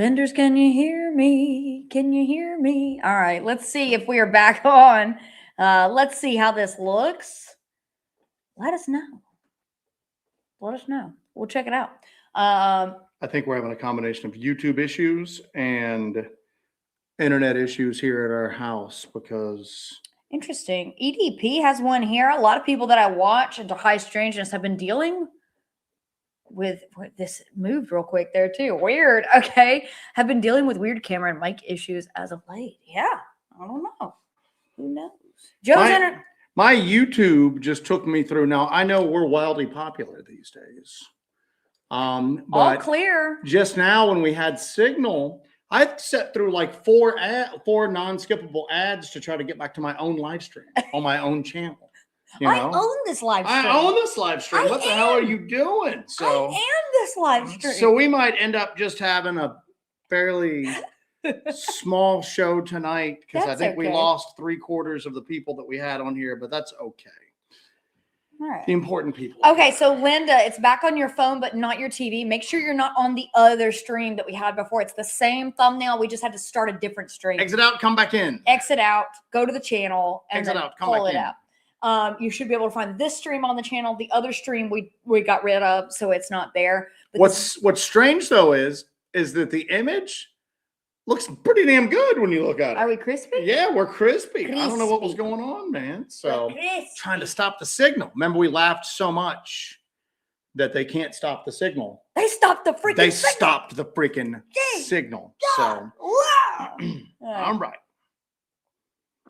Benders, can you hear me? Can you hear me? All right, let's see if we are back on. Let's see how this looks. Let us know. Let us know. We'll check it out. I think we're having a combination of YouTube issues and internet issues here at our house because. Interesting. EDP has one here. A lot of people that I watch into High Strangeness have been dealing with this moved real quick there too. Weird. Okay. Have been dealing with weird camera and mic issues as of late. Yeah. I don't know. Who knows? My YouTube just took me through. Now I know we're wildly popular these days. But all clear. Just now when we had signal, I set through like four non-skippable ads to try to get back to my own live stream on my own channel. I own this live stream. I own this live stream. What the hell are you doing? So I am this live stream. So we might end up just having a fairly small show tonight because I think we lost 3/4 of the people that we had on here, but that's okay. All right. The important people. Okay, so Linda, it's back on your phone, but not your TV. Make sure you're not on the other stream that we had before. It's the same thumbnail. We just had to start a different stream. Exit out, come back in. Exit out, go to the channel, and exit then out, come pull back it in. out. You should be able to find this stream on the channel. The other stream we got rid of, so it's not there. But what's strange though is that the image looks pretty damn good when you look at it. Are we crispy? Yeah, we're crispy. I don't know what was going on, man. So trying to stop the signal. Remember, we laughed so much that they can't stop the signal. They stopped the freaking They signal. stopped the freaking signal. So I'm right.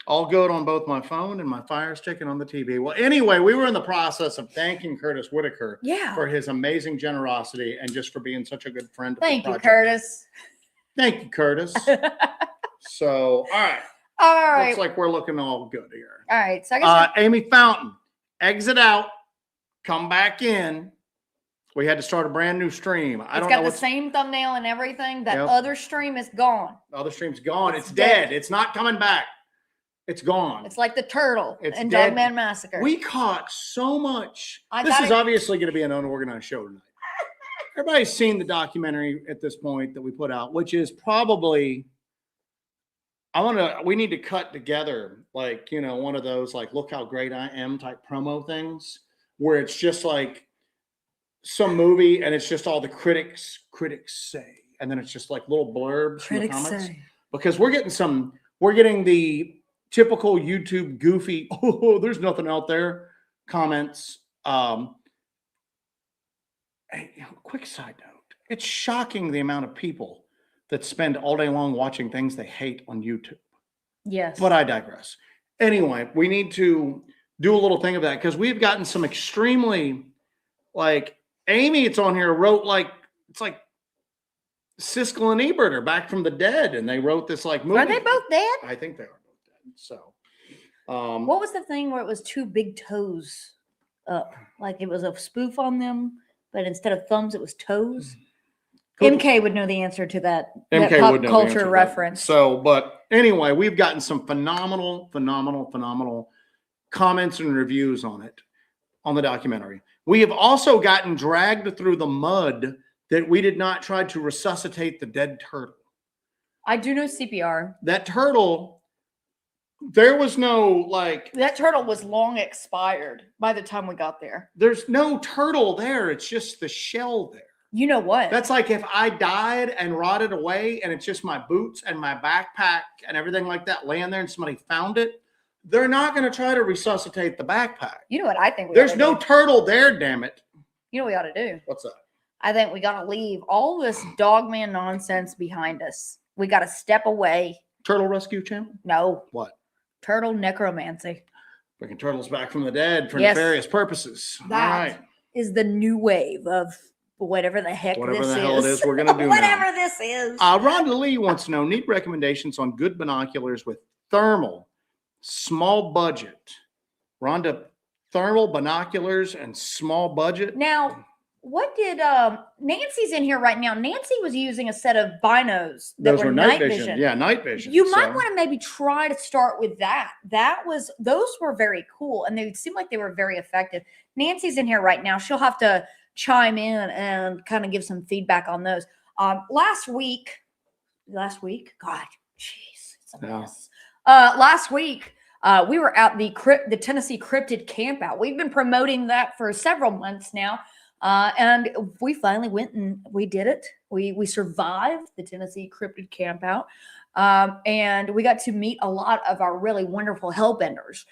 All good on both my phone and my Fire Stick and on the TV. Well, anyway, we were in the process of thanking Curtis Whitaker for his amazing generosity and just for being such a good friend. Thank you, Curtis. Thank you, Curtis. So, all right. All right. Looks like we're looking all good here. All right. So I guess Amy Fountain, exit out, come back in. We had to start a brand new stream. It's got the same thumbnail and everything. That other stream is gone. The other stream's gone. It's dead. It's not coming back. It's gone. It's like the turtle in Dogman Massacre. We caught so much. This is obviously going to be an unorganized show tonight. Everybody's seen the documentary at this point that we put out, which is probably, we need to cut together like, one of those like, look how great I am type promo things where it's just like some movie and it's just all the critics say. And then it's just like little blurbs from the comics. Because we're getting the typical YouTube goofy, oh, there's nothing out there comments. Quick side note. It's shocking the amount of people that spend all day long watching things they hate on YouTube. Yes. But I digress. Anyway, we need to do a little thing of that because we've gotten some extremely, like, Amy, it's on here, wrote it's like Siskel and Ebert are back from the dead and they wrote this like movie. Are they both dead? I think they are. So, what was the thing where it was two big toes up? Like it was a spoof on them, but instead of thumbs, it was toes. MK would know the answer to that. MK that pop would know culture reference. So, but anyway, we've gotten some phenomenal comments and reviews on it, on the documentary. We have also gotten dragged through the mud that we did not try to resuscitate the dead turtle. I do know CPR. That turtle. There was no that turtle was long expired by the time we got there. There's no turtle there. It's just the shell there. You know what? That's like if I died and rotted away and it's just my boots and my backpack and everything like that laying there and somebody found it. They're not going to try to resuscitate the backpack. You know what I think? There's no turtle there, damn it. You know what we ought to do? What's that? I think we got to leave all this Dogman nonsense behind us. We got to step away. Turtle Rescue Channel? No. What? Turtle necromancy. Bringing turtles back from the dead for nefarious purposes. That is the new wave of whatever the heck this is. Whatever the hell it is we're going to do Whatever this is. Rhonda Lee wants to know, need recommendations on good binoculars with thermal, small budget. Rhonda, thermal binoculars and small budget? Now, what did Nancy's in here right now? Nancy was using a set of binos that Those were night vision. Yeah, night vision. You might want to maybe try to start with that. Those were very cool and they seemed like they were very effective. Nancy's in here right now. She'll have to chime in and kind of give some feedback on those. Last week last week. God, jeez, it's a Yeah. mess. Last week, we were at the Tennessee Cryptid Campout. We've been promoting that for several months now, and we finally went and we did it. We survived the Tennessee Cryptid Campout, and we got to meet a lot of our really wonderful Hellbenders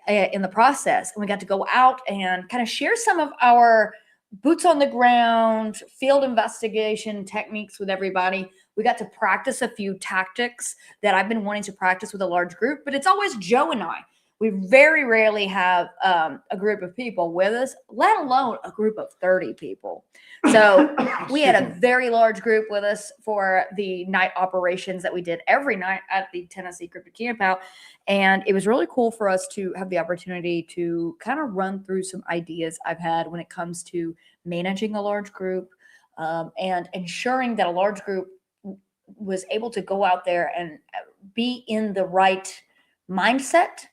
in the process, and we got to go out and kind of share some of our boots on the ground field investigation techniques with everybody. We got to practice a few tactics that I've been wanting to practice with a large group, but it's always Joe and I. We very rarely have a group of people with us, let alone a group of 30 people. So we had a very large group with us for the night operations that we did every night at the Tennessee Cryptid Campout. And it was really cool for us to have the opportunity to kind of run through some ideas I've had when it comes to managing a large group, and ensuring that a large group was able to go out there and be in the right mindset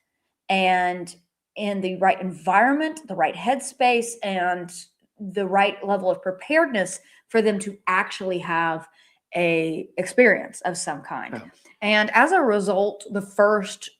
and in the right environment, the right headspace, and the right level of preparedness for them to actually have a experience of some kind. Yeah. And as a result, the first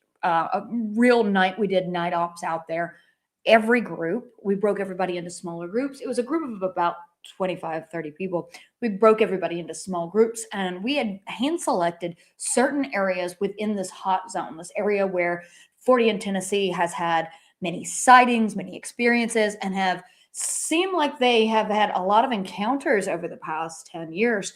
real night we did night ops out there, every group, we broke everybody into smaller groups. It was a group of about 25, 30 people. We broke everybody into small groups, and we had hand selected certain areas within this hot zone, this area where 40 in Tennessee has had many sightings, many experiences, and have seemed like they have had a lot of encounters over the past 10 years.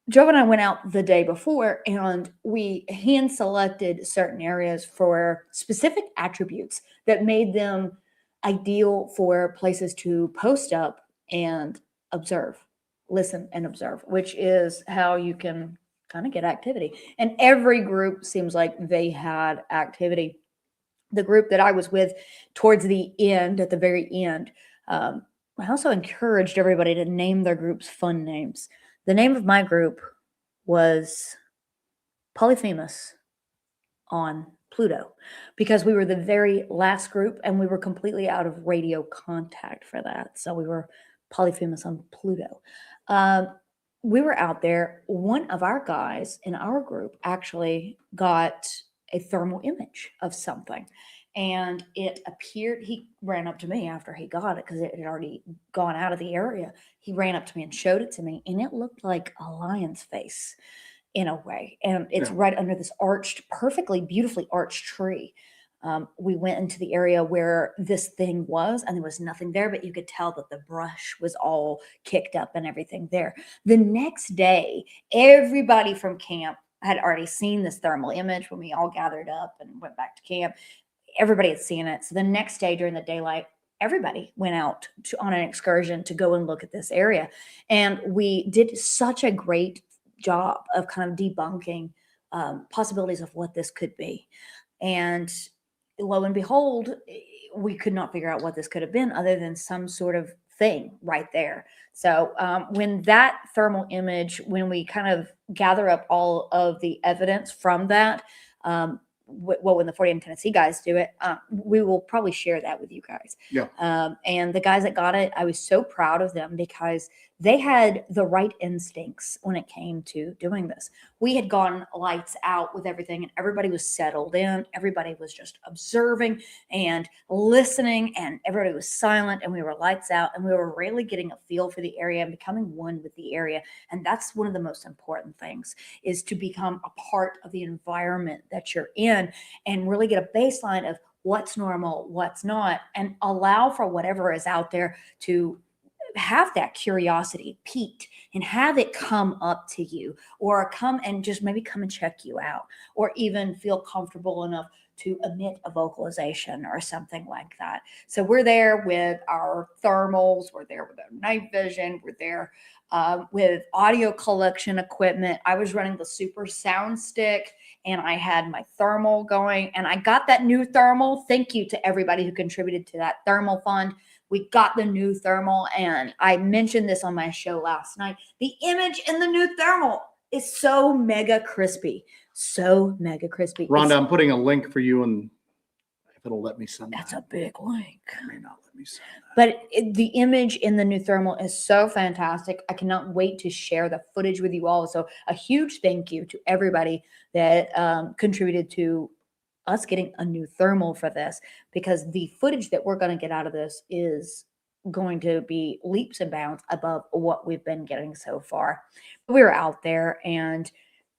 Joe and I went out the day before, and we hand selected certain areas for specific attributes that made them ideal for places to post up and observe, listen and observe, which is how you can kind of get activity. And every group seems like they had activity. The group that I was with towards the end, at the very end, I also encouraged everybody to name their groups fun names. The name of my group was Polyphemus on Pluto, because we were the very last group and we were completely out of radio contact for that. So we were Polyphemus on Pluto. We were out there. One of our guys in our group actually got a thermal image of something. And it appeared, he ran up to me after he got it because it had already gone out of the area. He ran up to me and showed it to me, and it looked like a lion's face in a way. And it's right under this perfectly beautifully arched tree. We went into the area where this thing was, and there was nothing there, but you could tell that the brush was all kicked up and everything there. The next day, everybody from camp had already seen this thermal image when we all gathered up and went back to camp. Everybody had seen it. So the next day during the daylight, everybody went out on an excursion to go and look at this area. And we did such a great job of kind of debunking possibilities of what this could be. And lo and behold, we could not figure out what this could have been other than some sort of thing right there. So when that thermal image, when we kind of gather up all of the evidence from that, when the 40 in Tennessee guys do it, we will probably share that with you guys. Yeah. And the guys that got it, I was so proud of them because they had the right instincts when it came to doing this. We had gone lights out with everything, and everybody was settled in. Everybody was just observing and listening, and everybody was silent, and we were lights out, and we were really getting a feel for the area and becoming one with the area. And that's one of the most important things, is to become a part of the environment that you're in and really get a baseline of what's normal, what's not, and allow for whatever is out there to have that curiosity piqued and have it come up to you, or come and just maybe come and check you out, or even feel comfortable enough to emit a vocalization or something like that. So we're there with our thermals, we're there with our night vision, we're there with audio collection equipment. I was running the super sound stick, and I had my thermal going, and I got that new thermal. Thank you to everybody who contributed to that thermal fund. We got the new thermal, and I mentioned this on my show last night. The image in the new thermal is so mega crispy. So mega crispy. Rhonda, I'm putting a link for you, and if it'll let me send That's that. a big link. It may not let me send that. But the image in the new thermal is so fantastic. I cannot wait to share the footage with you all. So a huge thank you to everybody that contributed to us getting a new thermal for this, because the footage that we're going to get out of this is going to be leaps and bounds above what we've been getting so far. We were out there, and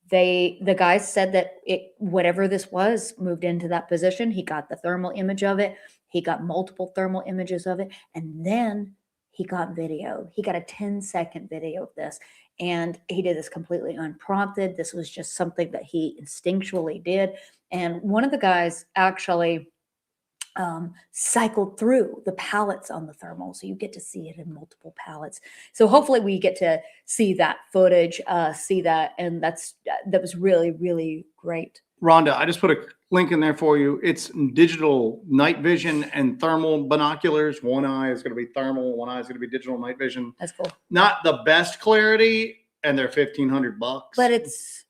the guys said that whatever this was moved into that position. He got the thermal image of it. He got multiple thermal images of it, and then he got video. He got a 10-second video of this, and he did this completely unprompted. This was just something that he instinctually did. And one of the guys actually cycled through the palettes on the thermal, so you get to see it in multiple palettes. So hopefully we get to see that footage, see that, and that was really, really great. Rhonda, I just put a link in there for you. It's digital night vision and thermal binoculars. One eye is going to be thermal, one eye is going to be digital night vision. That's cool. Not the best clarity, and they're $1,500.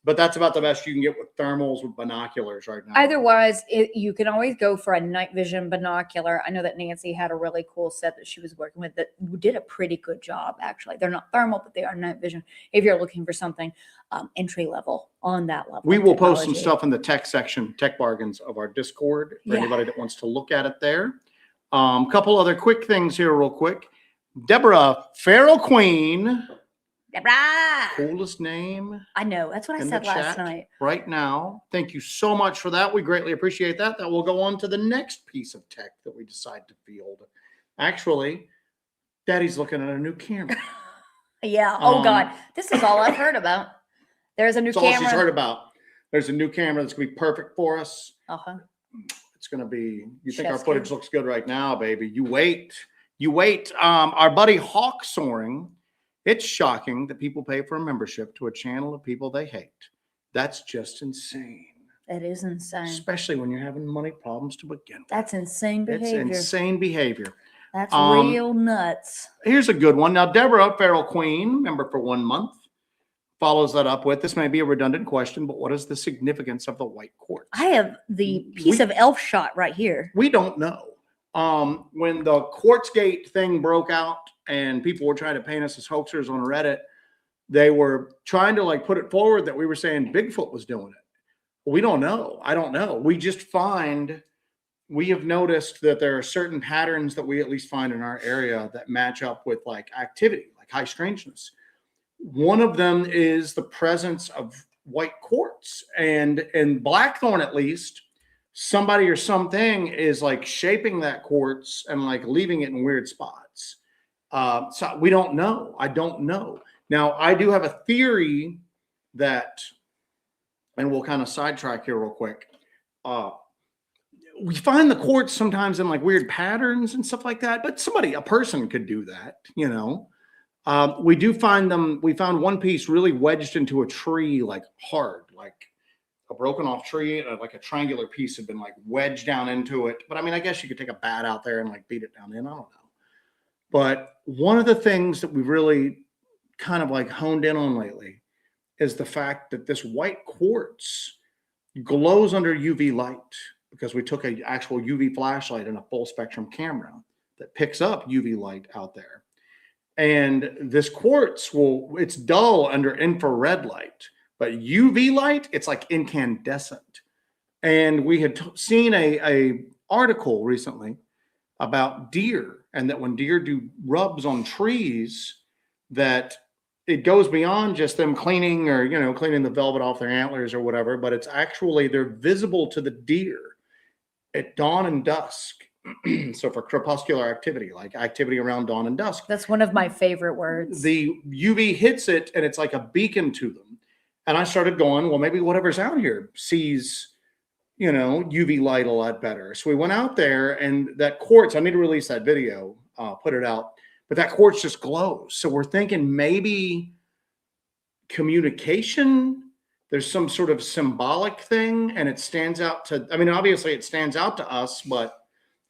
But that's about the best you can get with thermals with binoculars right now. Otherwise, you can always go for a night vision binocular. I know that Nancy had a really cool set that she was working with that did a pretty good job, actually. They're not thermal, but they are night vision. If you're looking for something entry level on that level. We will post some stuff in the tech section, Tech Bargains of our Discord for anybody that wants to look at it there. Couple other quick things here real quick. Deborah Feral Queen. Deborah. Coolest name. I know. That's what I said last night. Right now. Thank you so much for that. We greatly appreciate that. That will go on to the next piece of tech that we decide to field. Actually, Daddy's looking at a new camera. Yeah. Oh, God. This is all I've heard about. There's a new camera. That's all she's heard about. There's a new camera that's going to be perfect for us. Uh-huh. It's going to be, you think our footage looks good right now, baby. You wait. You wait. Our buddy Hawk Soaring. It's shocking that people pay for a membership to a channel of people they hate. That's just insane. That is insane. Especially when you're having money problems to begin with. That's insane behavior. It's insane behavior. That's real nuts. Here's a good one. Now, Deborah, Feral Queen, member for 1 month, follows that up with, this may be a redundant question, but what is the significance of the white quartz? I have the piece of elf shot right here. We don't know. When the Quartzgate thing broke out and people were trying to paint us as hoaxers on Reddit, they were trying to like put it forward that we were saying Bigfoot was doing it. We don't know. I don't know. We have noticed that there are certain patterns that we at least find in our area that match up with like activity, like high strangeness. One of them is the presence of white quartz, and in Blackthorn, at least, somebody or something is like shaping that quartz and like leaving it in weird spots. So we don't know. I don't know. Now, I do have a theory that, and we'll kind of sidetrack here real quick. We find the quartz sometimes in like weird patterns and stuff like that, but a person could do that, you know. We do find them. We found one piece really wedged into a tree, like hard, like a broken off tree, like a triangular piece had been like wedged down into it. But I mean, I guess you could take a bat out there and like beat it down in. I don't know. But one of the things that we've really kind of like honed in on lately is the fact that this white quartz glows under UV light, because we took an actual UV flashlight and a full spectrum camera that picks up UV light out there. And this quartz it's dull under infrared light, but UV light, it's like incandescent. And we had seen a article recently about deer, and that when deer do rubs on trees, that it goes beyond just them cleaning or, you know, cleaning the velvet off their antlers or whatever, but it's actually, they're visible to the deer at dawn and dusk. So for crepuscular activity, like activity around dawn and dusk. That's one of my favorite words. The UV hits it and it's like a beacon to them. And I started going, well, maybe whatever's out here sees, you know, UV light a lot better. So we went out there, and that quartz, I need to release that video, put it out, but that quartz just glows. So we're thinking maybe communication, there's some sort of symbolic thing, and it stands out to, I mean, obviously it stands out to us, but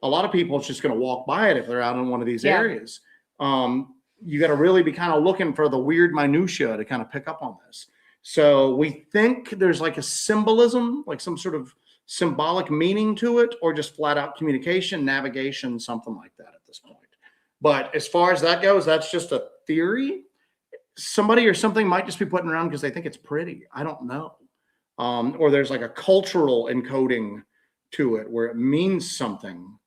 a lot of people it's just going to walk by it if they're out in one of these areas. You got to really be kind of looking for the weird minutia to kind of pick up on this. So we think there's like a symbolism, like some sort of symbolic meaning to it or just flat out communication, navigation, something like that at this point. But as far as that goes, that's just a theory. Somebody or something might just be putting around because they think it's pretty. I don't know. Or there's like a cultural encoding to it where it means something,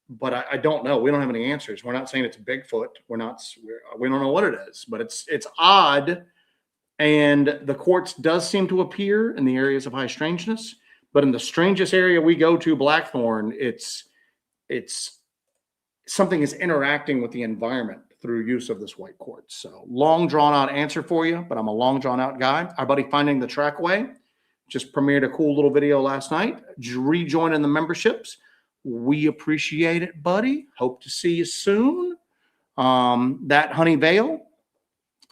but I don't know. We don't have any answers. We're not saying it's Bigfoot. We don't know what it is, but it's odd. And the quartz does seem to appear in the areas of high strangeness, but in the strangest area we go to, Blackthorn, it's something is interacting with the environment through use of this white quartz. So long drawn out answer for you, but I'm a long drawn out guy. Our buddy Finding the Trackway just premiered a cool little video last night. Rejoining the memberships. We appreciate it, buddy. Hope to see you soon. That Honey Veil.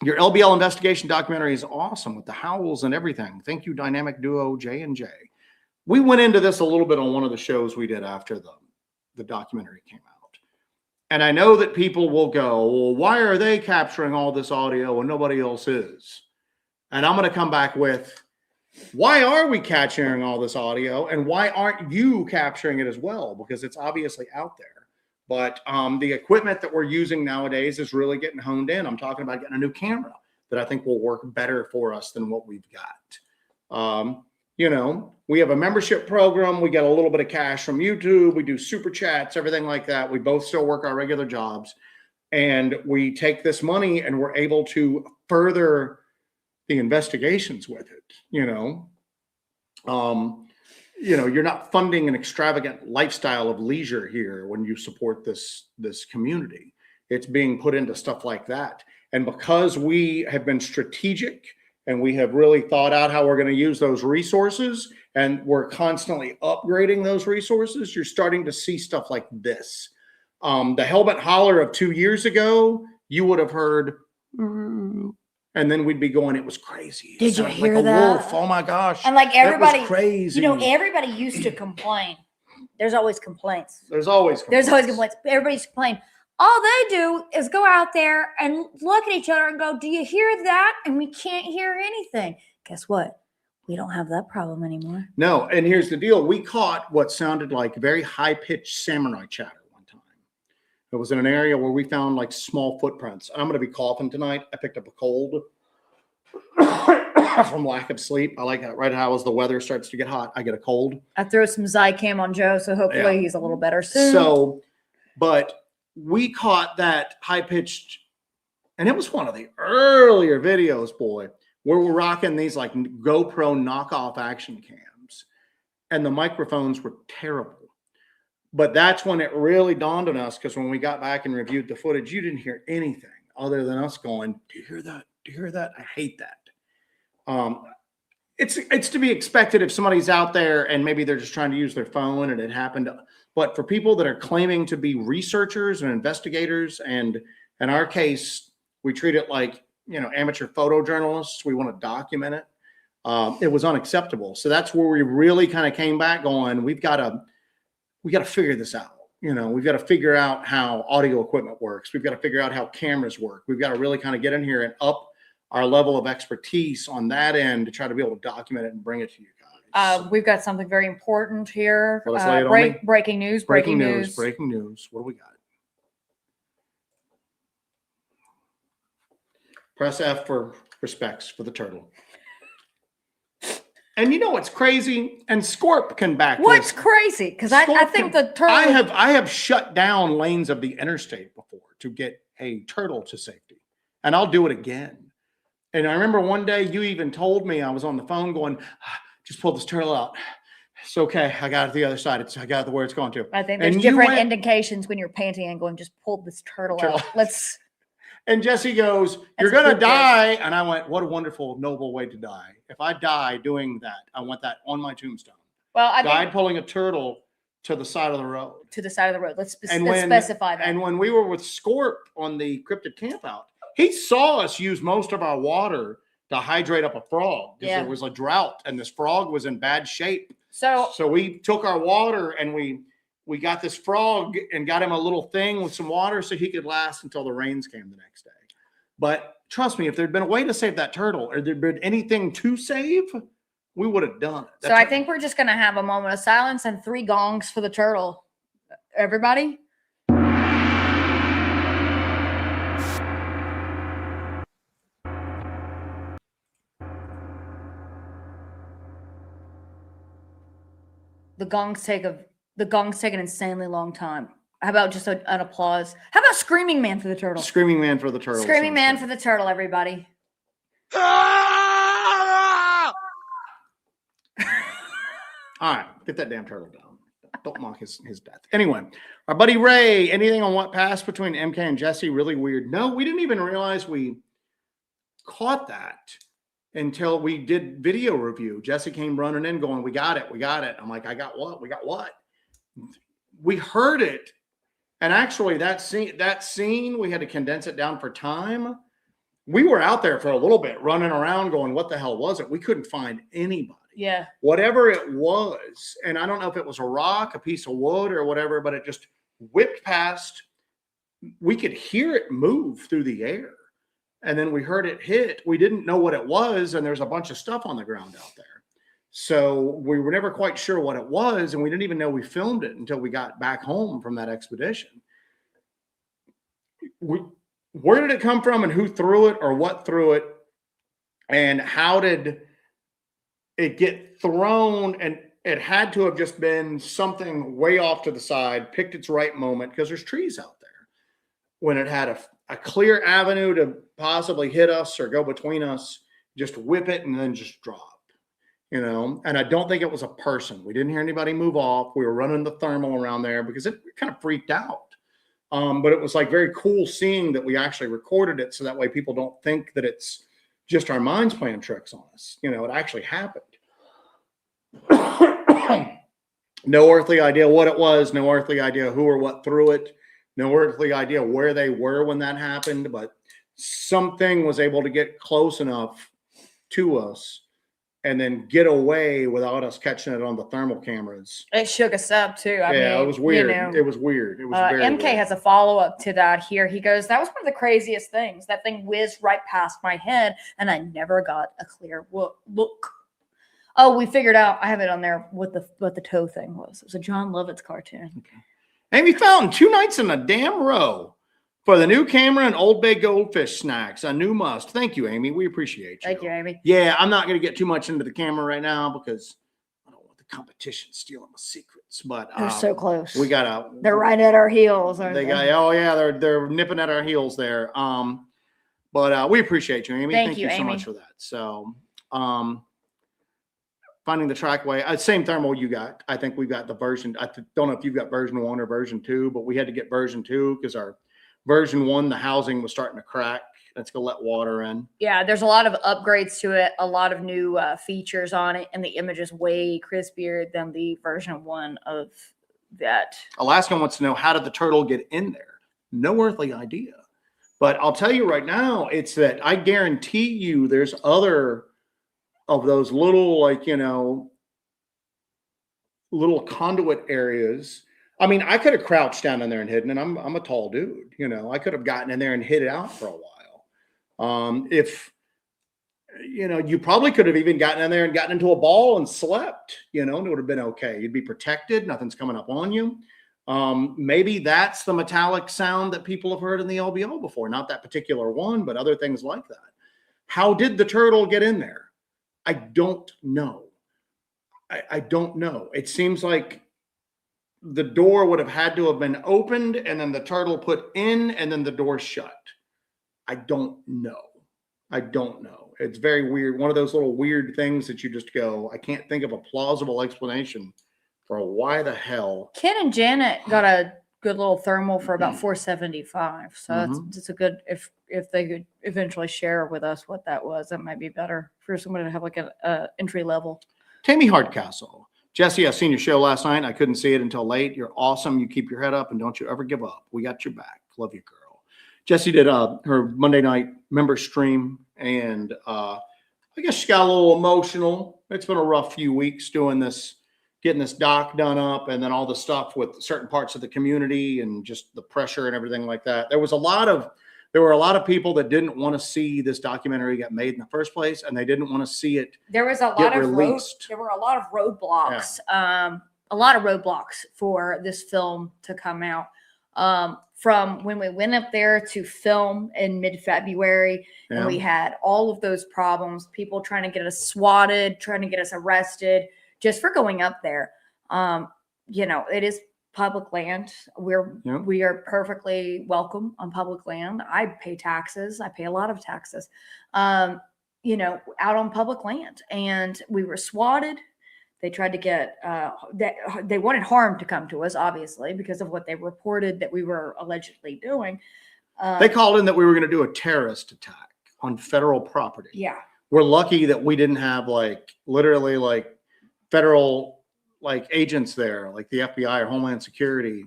Your LBL investigation documentary is awesome with the howls and everything. Thank you, Dynamic Duo J&J. We went into this a little bit on one of the shows we did after the documentary came out. And I know that people will go, well, why are they capturing all this audio and nobody else is? And I'm going to come back with, why are we capturing all this audio and why aren't you capturing it as well? Because it's obviously out there. But the equipment that we're using nowadays is really getting honed in. I'm talking about getting a new camera that I think will work better for us than what we've got. You know, we have a membership program. We get a little bit of cash from YouTube. We do super chats, everything like that. We both still work our regular jobs. And we take this money and we're able to further the investigations with it, you know. You're not funding an extravagant lifestyle of leisure here when you support this community. It's being put into stuff like that. And because we have been strategic and we have really thought out how we're going to use those resources and we're constantly upgrading those resources, you're starting to see stuff like this. The Hellbent holler of 2 years ago, you would have heard, and then we'd be going, it was crazy. Did you hear like a that? wolf. Oh my gosh. And like everybody, that was crazy. You know, everybody used to complain. There's always complaints. There's always complaints. Everybody's complaining. All they do is go out there and look at each other and go, do you hear that? And we can't hear anything. Guess what? We don't have that problem anymore. No. And here's the deal. We caught what sounded like very high-pitched samurai chatter one time. It was in an area where we found like small footprints. I'm going to be coughing tonight. I picked up a cold from lack of sleep. I like that. Right now as the weather starts to get hot, I get a cold. I throw some Zycam on Joe, so hopefully he's a little better soon. So, but we caught that high-pitched, and it was one of the earlier videos, boy, where we're rocking these like GoPro knockoff action cams, and the microphones were terrible. But that's when it really dawned on us, because when we got back and reviewed the footage, you didn't hear anything other than us going, do you hear that? Do you hear that? I hate that. It's to be expected if somebody's out there and maybe they're just trying to use their phone and it happened. But for people that are claiming to be researchers and investigators, and in our case, we treat it like, you know, amateur photojournalists, we want to document it. It was unacceptable. So that's where we really kind of came back going, we got to figure this out. You know, we've got to figure out how audio equipment works. We've got to figure out how cameras work. We've got to really kind of get in here and up our level of expertise on that end to try to be able to document it and bring it to you guys. We've got something very important here. Let's lay it on me. Breaking news. Breaking news. What do we got? Press F for respects for the turtle. And you know what's crazy? And Scorp can back What's this. crazy? Because I think the turtle. I have shut down lanes of the interstate before to get a turtle to safety, and I'll do it again. And I remember one day you even told me, I was on the phone going, just pull this turtle out. It's okay. I got it the other side. I got it where it's going to. I think there's different indications when you're panting and going, just pull this turtle out. Let's. And Jesse goes, you're going to die. And I went, what a wonderful, noble way to die. If I die doing that, I want that on my tombstone. Well, I died pulling a turtle to the side of the road. To the side of the road. Let's specify that. And when we were with Scorp on the cryptid campout, he saw us use most of our water to hydrate up a frog because there was a drought and this frog was in bad shape. So we took our water and we got this frog and got him a little thing with some water so he could last until the rains came the next day. But trust me, if there'd been a way to save that turtle or there'd been anything to save, we would have done it. So I think we're just going to have a moment of silence and 3 gongs for the turtle. Everybody? The gongs take an insanely long time. How about just an applause? How about Screaming Man for the turtle? Screaming Man for the turtle. Screaming Man for the turtle, everybody. All right, get that damn turtle down. Don't mock his death. Anyway, our buddy Ray, anything on what passed between MK and Jesse? Really weird. No, we didn't even realize we caught that until we did video review. Jesse came running in going, we got it. I'm like, I got what? We got what? We heard it. And actually that scene, we had to condense it down for time. We were out there for a little bit running around going, what the hell was it? We couldn't find anybody. Yeah. Whatever it was. And I don't know if it was a rock, a piece of wood or whatever, but it just whipped past. We could hear it move through the air. And then we heard it hit. We didn't know what it was. And there's a bunch of stuff on the ground out there. So we were never quite sure what it was. And we didn't even know we filmed it until we got back home from that expedition. Where did it come from and who threw it or what threw it? And how did it get thrown? And it had to have just been something way off to the side, picked its right moment, because there's trees out there. When it had a clear avenue to possibly hit us or go between us, just whip it and then just drop, and I don't think it was a person. We didn't hear anybody move off. We were running the thermal around there because it kind of freaked out. But it was like very cool seeing that we actually recorded it. So that way people don't think that it's just our minds playing tricks on us. It actually happened. No earthly idea what it was. No earthly idea who or what threw it. No earthly idea where they were when that happened, but something was able to get close enough to us and then get away without us catching it on the thermal cameras. It shook us up too. I mean, it was weird. It was weird. It was very MK weird. has a follow-up to that here. He goes, that was one of the craziest things. That thing whizzed right past my head and I never got a clear look. Oh, we figured out. I have it on there what the toe thing was. It was a John Lovitz cartoon. Okay. Amy Fountain, 2 nights in a damn row for the new camera and Old Bay Goldfish snacks. A new must. Thank you, Amy. We appreciate you. Thank you, Amy. Yeah, I'm not going to get too much into the camera right now because I don't want the competition stealing my secrets. But they're so close. They're right at our heels. Aren't they? Oh yeah, they're nipping at our heels there. But we appreciate you, Amy. Thank you so much for that. So, finding the trackway, same thermal you got. I think we've got the version. I don't know if you've got version 1 or version 2, but we had to get version 2 because our version 1, the housing was starting to crack. It's going to let water in. Yeah, there's a lot of upgrades to it, a lot of new features on it, and the image is way crispier than the version 1 of that. Alaska wants to know, how did the turtle get in there? No earthly idea. But I'll tell you right now, it's that I guarantee you there's other of those little, little conduit areas. I mean, I could have crouched down in there and hidden, and I'm a tall dude. I could have gotten in there and hid it out for a while. If you probably could have even gotten in there and gotten into a ball and slept. And it would have been okay. You'd be protected. Nothing's coming up on you. Maybe that's the metallic sound that people have heard in the LBO before. Not that particular one, but other things like that. How did the turtle get in there? I don't know. I don't know. It seems like the door would have had to have been opened and then the turtle put in and then the door shut. I don't know. It's very weird. One of those little weird things that you just go, I can't think of a plausible explanation for why the hell. Ken and Janet got a good little thermal for about $475. So it's a good, if they could eventually share with us what that was, that might be better for somebody to have like a entry level. Tammy Hardcastle. Jesse, I seen your show last night. I couldn't see it until late. You're awesome. You keep your head up and don't you ever give up. We got your back. Love you, girl. Jesse did her Monday night member stream, and I guess she got a little emotional. It's been a rough few weeks doing this, getting this doc done up, and then all the stuff with certain parts of the community and just the pressure and everything like that. There was a lot of there were a lot of people that didn't want to see this documentary get made in the first place, and they didn't want to see it. There was a lot of there were a lot of roadblocks, for this film to come out. From when we went up there to film in mid-February, and we had all of those problems, people trying to get us swatted, trying to get us arrested just for going up there. You know, it is public land. We are perfectly welcome on public land. I pay taxes. I pay a lot of taxes, you know, out on public land. And we were swatted. They tried to get, they wanted harm to come to us, obviously, because of what they reported that we were allegedly doing. They called in that we were going to do a terrorist attack on federal property. Yeah. We're lucky that we didn't have like literally like federal like agents there, like the FBI or Homeland Security,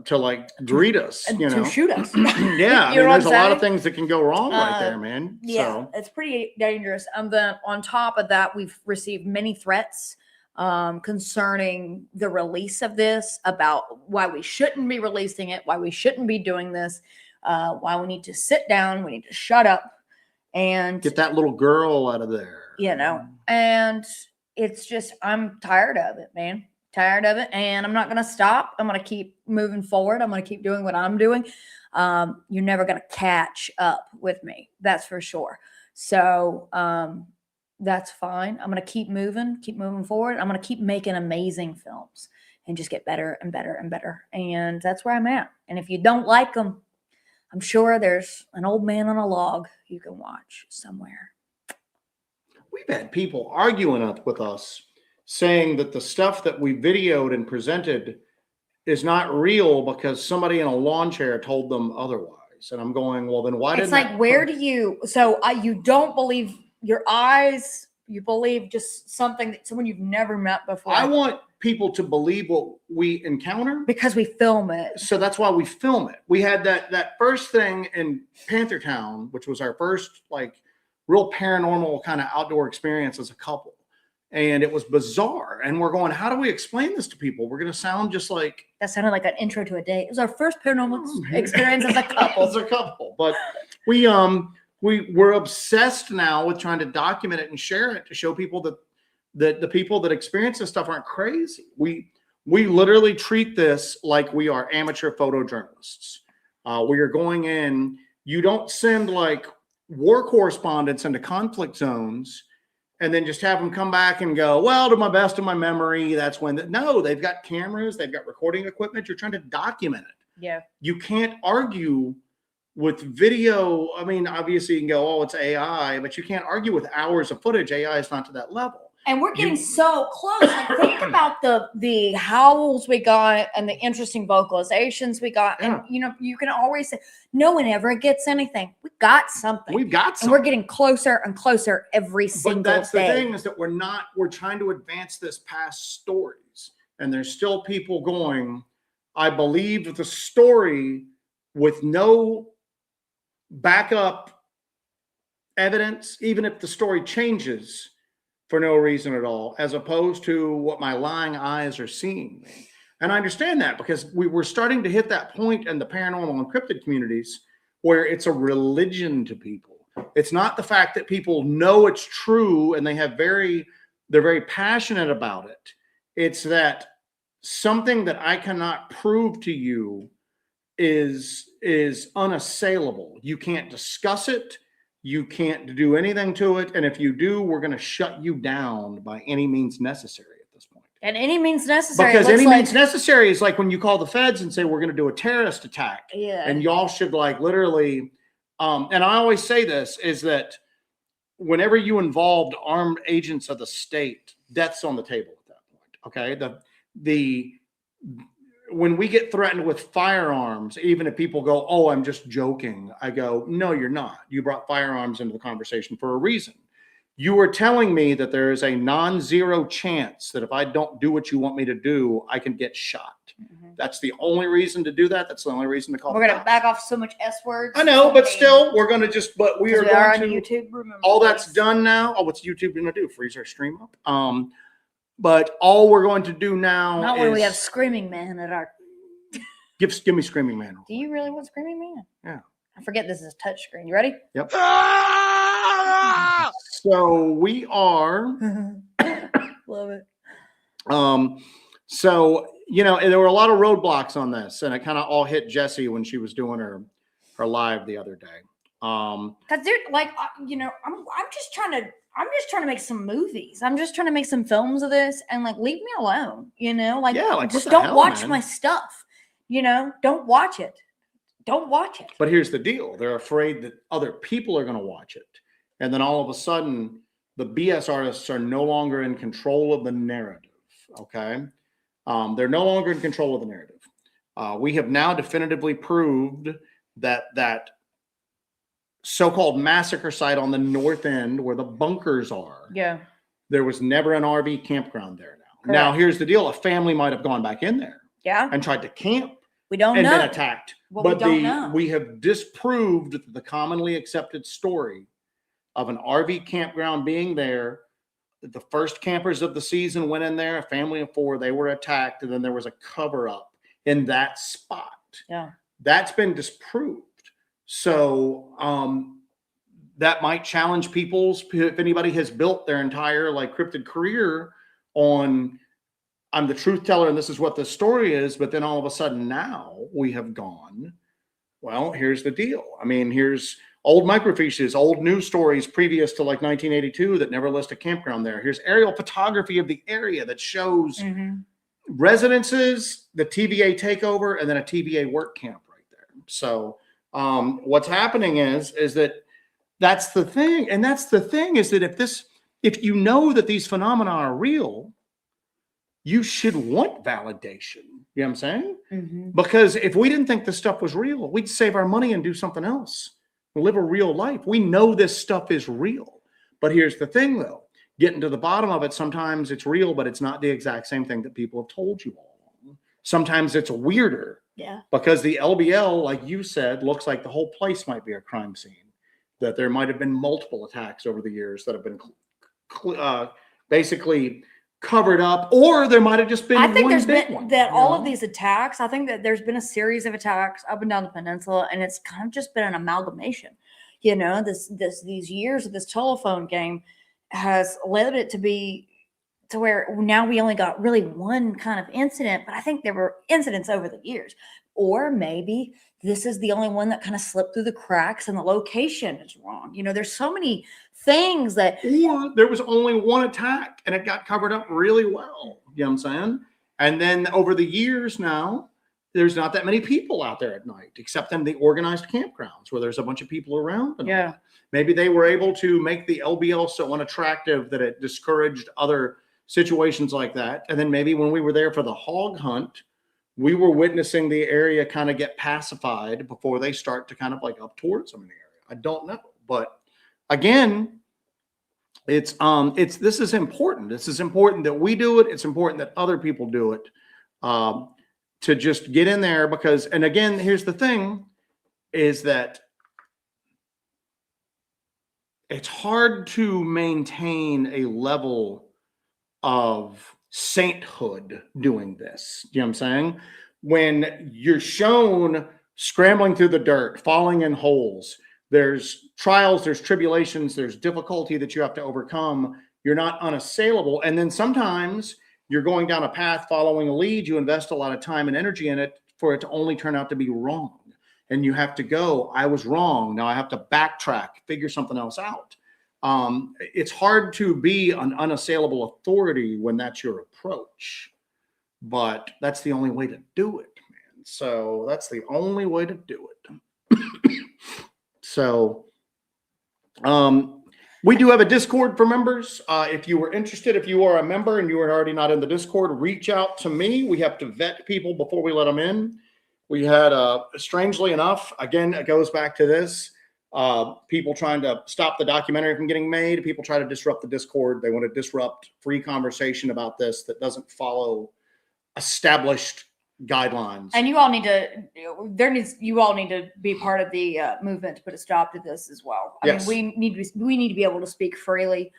to like greet us, you know, to shoot us. Yeah, I mean, there's a lot of things that can go wrong right there, man. Yeah, so it's pretty dangerous. On top of that, we've received many threats concerning the release of this, about why we shouldn't be releasing it, why we shouldn't be doing this, why we need to sit down, we need to shut up and get that little girl out of there. You know, and it's just, I'm tired of it, man. Tired of it. And I'm not going to stop. I'm going to keep moving forward. I'm going to keep doing what I'm doing. You're never going to catch up with me. That's for sure. So that's fine. I'm going to keep moving forward. I'm going to keep making amazing films and just get better and better and better. And that's where I'm at. And if you don't like them, I'm sure there's an old man on a log you can watch somewhere. We've had people arguing with us saying that the stuff that we videoed and presented is not real because somebody in a lawn chair told them otherwise. And I'm going, well, then why didn't it's like, where do you, so you don't believe your eyes, you believe just something that someone you've never met before. I want people to believe what we encounter. Because we film it. So that's why we film it. We had that first thing in Panther Town, which was our first like real paranormal kind of outdoor experience as a couple. And it was bizarre. And we're going, how do we explain this to people? We're going to sound just like... That sounded like an intro to a date. It was our first paranormal experience as a couple. As a couple. But we're obsessed now with trying to document it and share it to show people that the people that experience this stuff aren't crazy. We literally treat this like we are amateur photojournalists. We are going in. You don't send like war correspondents into conflict zones and then just have them come back and go, well, to my best of my memory, that's when. No, they've got cameras, they've got recording equipment. You're trying to document it. Yeah. You can't argue with video. I mean, obviously you can go, oh, it's AI, but you can't argue with hours of footage. AI is not to that level. And we're getting so close. Like, think about the howls we got and the interesting vocalizations we got. And, you know, you can always say, no one ever gets anything. We got something. We've got something. And we're getting closer and closer every single day. But that's the thing, is that we're trying to advance this past stories. And there's still people going, I believe the story with no backup evidence, even if the story changes for no reason at all, as opposed to what my lying eyes are seeing me. And I understand that because we were starting to hit that point in the paranormal and cryptid communities where it's a religion to people. It's not the fact that people know it's true and they're very passionate about it. It's that something that I cannot prove to you is unassailable. You can't discuss it. You can't do anything to it. And if you do, we're going to shut you down by any means necessary at this point. And any means necessary. Because any means necessary is like when you call the feds and say, we're going to do a terrorist attack. Yeah. And y'all should like literally, and I always say this, is that whenever you involved armed agents of the state, death's on the table at that point. Okay. When we get threatened with firearms, even if people go, oh, I'm just joking, I go, no, you're not. You brought firearms into the conversation for a reason. You were telling me that there is a non-zero chance that if I don't do what you want me to do, I can get shot. Mm-hmm. That's the only reason to do that. That's the only reason to call. We're going to back off so much S words. I know, but still, we're going to just, but we are going to, YouTube, remember all that's done now. Oh, what's YouTube going to do? Freeze our stream up? But all we're going to do now not when we have Screaming Man at our. Give me Screaming Man. Do you really want Screaming Man? Yeah. I forget this is a touch screen. You ready? Yep. So we are. Love it. So, you know, there were a lot of roadblocks on this, and it kind of all hit Jessie when she was doing her live the other day. Because they're like, you know, I'm just trying to make some movies. I'm just trying to make some films of this, and like, leave me alone. You know, like, yeah, like just what the don't hell, watch man? my stuff. You know, don't watch it. Don't watch it. But here's the deal: they're afraid that other people are going to watch it, and then all of a sudden, the BS artists are no longer in control of the narrative. Okay, they're no longer in control of the narrative. We have now definitively proved that so-called massacre site on the north end where the bunkers are. Yeah. There was never an RV campground there now. Correct. Now, here's the deal. A family might have gone back in there. Yeah. And tried to camp. We don't and know. been attacked. Well, but we don't know. We have disproved the commonly accepted story of an RV campground being there. The first campers of the season went in there, a family of 4, they were attacked, and then there was a cover-up in that spot. Yeah. That's been disproved. So that might challenge people's, if anybody has built their entire like cryptid career on, I'm the truth teller and this is what the story is, but then all of a sudden now we have gone, well, here's the deal. I mean, here's old microfiches, old news stories previous to like 1982 that never list a campground there. Here's aerial photography of the area that shows residences, the TVA takeover, and then a TVA work camp right there. So what's happening is that that's the thing. And that's the thing is that if you know that these phenomena are real, you should want validation. You know what I'm saying? Because if we didn't think this stuff was real, we'd save our money and do something else. Live a real life. We know this stuff is real. But here's the thing, though. Getting to the bottom of it, sometimes it's real, but it's not the exact same thing that people have told you all along. Sometimes it's weirder. Yeah. Because the LBL, like you said, looks like the whole place might be a crime scene. That there might have been multiple attacks over the years that have been basically covered up, or there might have just been. I think there's been one, that all of these attacks. I think that there's been a series of attacks up and down the peninsula, and it's kind of just been an amalgamation. You know, these years of this telephone game has led it to be to where now we only got really one kind of incident, but I think there were incidents over the years. Or maybe this is the only one that kind of slipped through the cracks and the location is wrong. You know, there's so many things that. Or there was only one attack and it got covered up really well. You know what I'm saying? And then over the years now, there's not that many people out there at night, except in the organized campgrounds where there's a bunch of people around. Yeah. Maybe they were able to make the LBL so unattractive that it discouraged other situations like that. And then maybe when we were there for the hog hunt, we were witnessing the area kind of get pacified before they start to kind of like up towards them in the area. I don't know. But again, this is important. This is important that we do it. It's important that other people do it. To just get in there because, and again, here's the thing is that it's hard to maintain a level of sainthood doing this. You know what I'm saying? When you're shown scrambling through the dirt, falling in holes, there's trials, there's tribulations, there's difficulty that you have to overcome. You're not unassailable. And then sometimes you're going down a path following a lead. You invest a lot of time and energy in it for it to only turn out to be wrong. And you have to go, I was wrong. Now I have to backtrack, figure something else out. It's hard to be an unassailable authority when that's your approach. But that's the only way to do it, man. So that's the only way to do it. So, we do have a Discord for members. If you were interested, if you are a member and you are already not in the Discord, reach out to me. We have to vet people before we let them in. We had, strangely enough, again, it goes back to this, people trying to stop the documentary from getting made. People try to disrupt the Discord. They want to disrupt free conversation about this that doesn't follow established guidelines. And you all need to be part of the movement to put a stop to this as well. I mean, we need to be able to speak freely.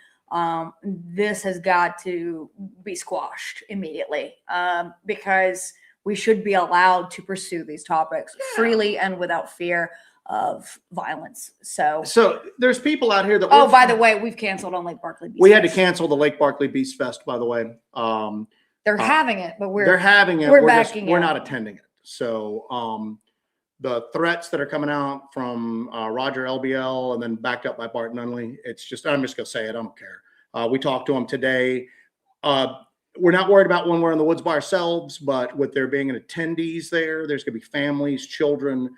This has got to be squashed immediately because we should be allowed to pursue these topics freely and without fear. of violence. So there's people out here that. Oh, by the way, we've canceled on Lake Barkley Beach We had to Fest. cancel the Lake Barkley Beach Fest, by the way. They're having it, but they're having it. We're We're not attending it. So the threats that are coming out from Roger LBL and then backed up by Bart Nunley, it's just, I'm just gonna say it. I don't care. We talked to him today. We're not worried about when we're in the woods by ourselves, but with there being an attendees there's gonna be families, children.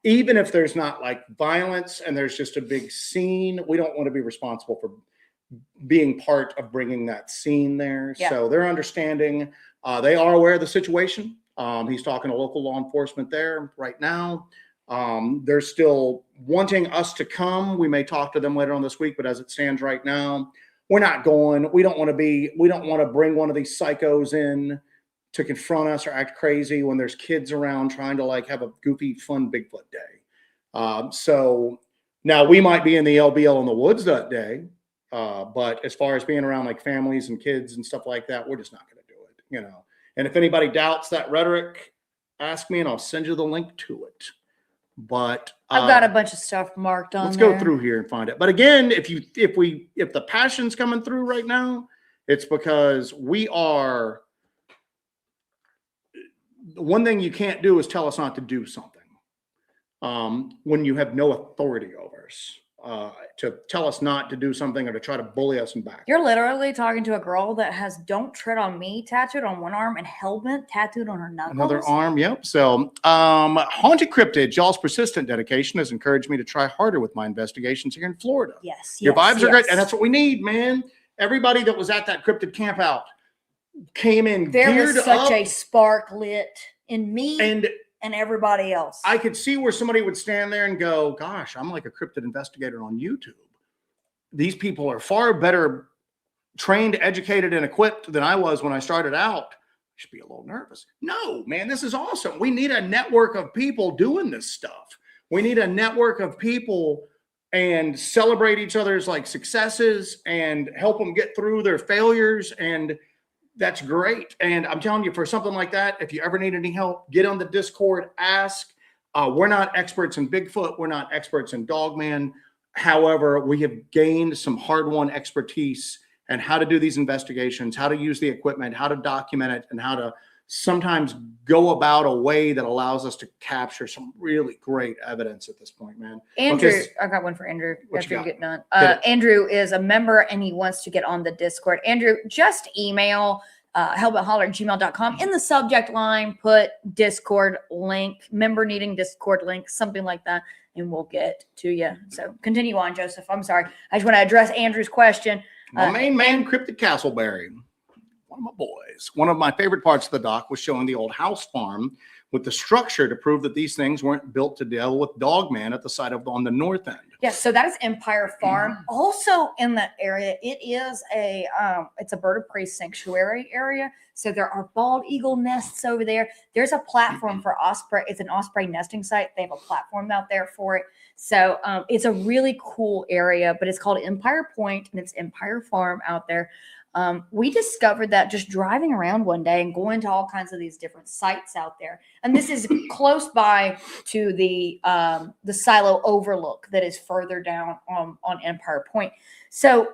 Even if there's not like violence and there's just a big scene, we don't want to be responsible for being part of bringing that scene there. Yeah. So they're understanding. They are aware of the situation. He's talking to local law enforcement there right now. They're still wanting us to come. We may talk to them later on this week, but as it stands right now, we're not going. We don't want to bring one of these psychos in to confront us or act crazy when there's kids around trying to like have a goofy, fun Bigfoot day. So now we might be in the LBL in the woods that day. But as far as being around like families and kids and stuff like that, we're just not going to do it, And if anybody doubts that rhetoric, ask me and I'll send you the link to it. But I've got a bunch of stuff marked on. Let's go through here and find it. But again, if the passion's coming through right now, it's because we are. One thing you can't do is tell us not to do something when you have no authority over us. To tell us not to do something or to try to bully us and back. You're literally talking to a girl that has "Don't Tread on Me" tattooed on one arm and Hellbent tattooed on her knuckles. Another arm, yep. So Haunted Cryptid, y'all's persistent dedication has encouraged me to try harder with my investigations here in Florida. Yes. Your vibes are great, and that's what we need, man. Everybody that was at that cryptid camp out came in there geared was such up, a spark lit in me and everybody else. I could see where somebody would stand there and go, gosh, I'm like a cryptid investigator on YouTube. These people are far better trained, educated, and equipped than I was when I started out. I should be a little nervous. No, man, this is awesome. We need a network of people doing this stuff. We need a network of people and celebrate each other's like successes and help them get through their failures. And that's great. And I'm telling you, for something like that, if you ever need any help, get on the Discord, ask. We're not experts in Bigfoot. We're not experts in Dogman. However, we have gained some hard-won expertise and how to do these investigations, how to use the equipment, how to document it, and how to sometimes go about a way that allows us to capture some really great evidence at this point, man. Andrew, Because, I got one for Andrew after you get done. Hit it. Andrew is a member and he wants to get on the Discord. Andrew, just email hellbentholler@gmail.com. In the subject line, put Discord link, member needing Discord link, something like that, and we'll get to you. So continue on, Joseph. I'm sorry. I just want to address Andrew's question. my main man, Cryptid Castleberry, one of my boys. One of my favorite parts of the doc was showing the old house farm with the structure to prove that these things weren't built to deal with Dogman at the site of on the north end. Yes, so that is Empire Farm. Also in that area, it is it's a bird of prey sanctuary area. So there are bald eagle nests over there. There's a platform for osprey. It's an osprey nesting site. They have a platform out there for it. So it's a really cool area, but it's called Empire Point and it's Empire Farm out there. We discovered that just driving around one day and going to all kinds of these different sites out there. And this is close by to the Silo Overlook that is further down on Empire Point. So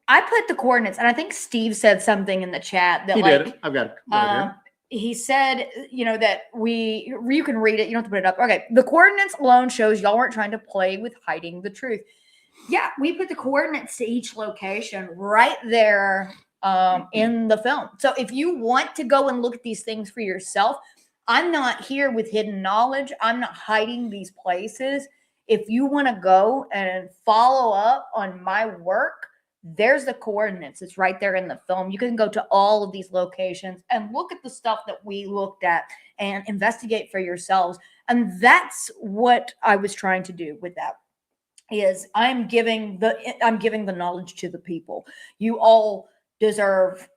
I put the coordinates, and I think Steve said something in the chat that He did. I've got it right here. He said, that you can read it. You don't have to put it up. Okay. The coordinates alone shows y'all weren't trying to play with hiding the truth. Yeah, we put the coordinates to each location right there in the film. So if you want to go and look at these things for yourself, I'm not here with hidden knowledge. I'm not hiding these places. If you want to go and follow up on my work, there's the coordinates. It's right there in the film. You can go to all of these locations and look at the stuff that we looked at and investigate for yourselves. And that's what I was trying to do with that. Is I'm giving the knowledge to the people. You all deserve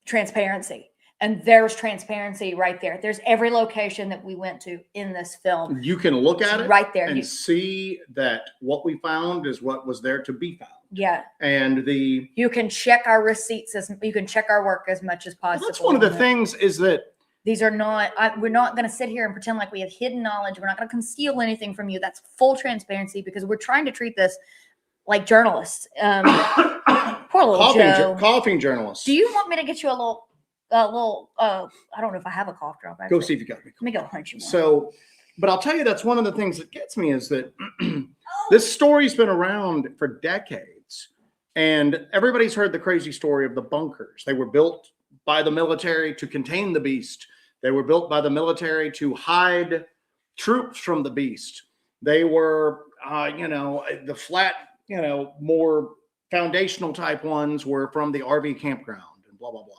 transparency, and there's transparency right there. There's every location that we went to in this film. You can look at it right there and see that what we found is what was there to be found. Yeah, and you can check our receipts you can check our work as much as possible. That's one of the things is that These are not, we're not going to sit here and pretend like we have hidden knowledge. We're not going to conceal anything from you. That's full transparency because we're trying to treat this like journalists. Poor little Joe. Coughing journalists. Do you want me to get you a little, I don't know if I have a cough drop. Actually. Go see if you got me. Let me go punch you more. So, but I'll tell you, that's one of the things that gets me is that this story's been around for decades. And everybody's heard the crazy story of the bunkers. They were built by the military to contain the beast. They were built by the military to hide troops from the beast. They were, the flat, more foundational type ones were from the RV campground and blah, blah, blah.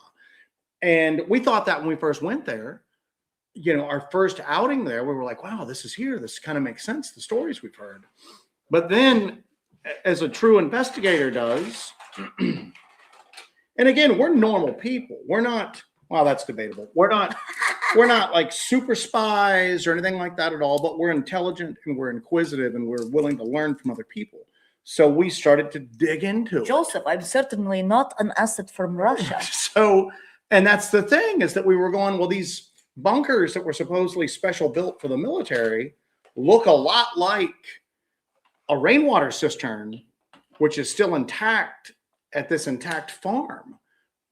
And we thought that when we first went there, our first outing there, we were like, wow, this is here. This kind of makes sense, the stories we've heard. But then, as a true investigator does, and again, we're normal people. We're not, well, that's debatable. We're not like super spies or anything like that at all, but we're intelligent and we're inquisitive and we're willing to learn from other people. So we started to dig into it. Joseph, I'm certainly not an asset from Russia. So, and that's the thing is that we were going, well, these bunkers that were supposedly special built for the military look a lot like a rainwater cistern, which is still intact at this intact farm,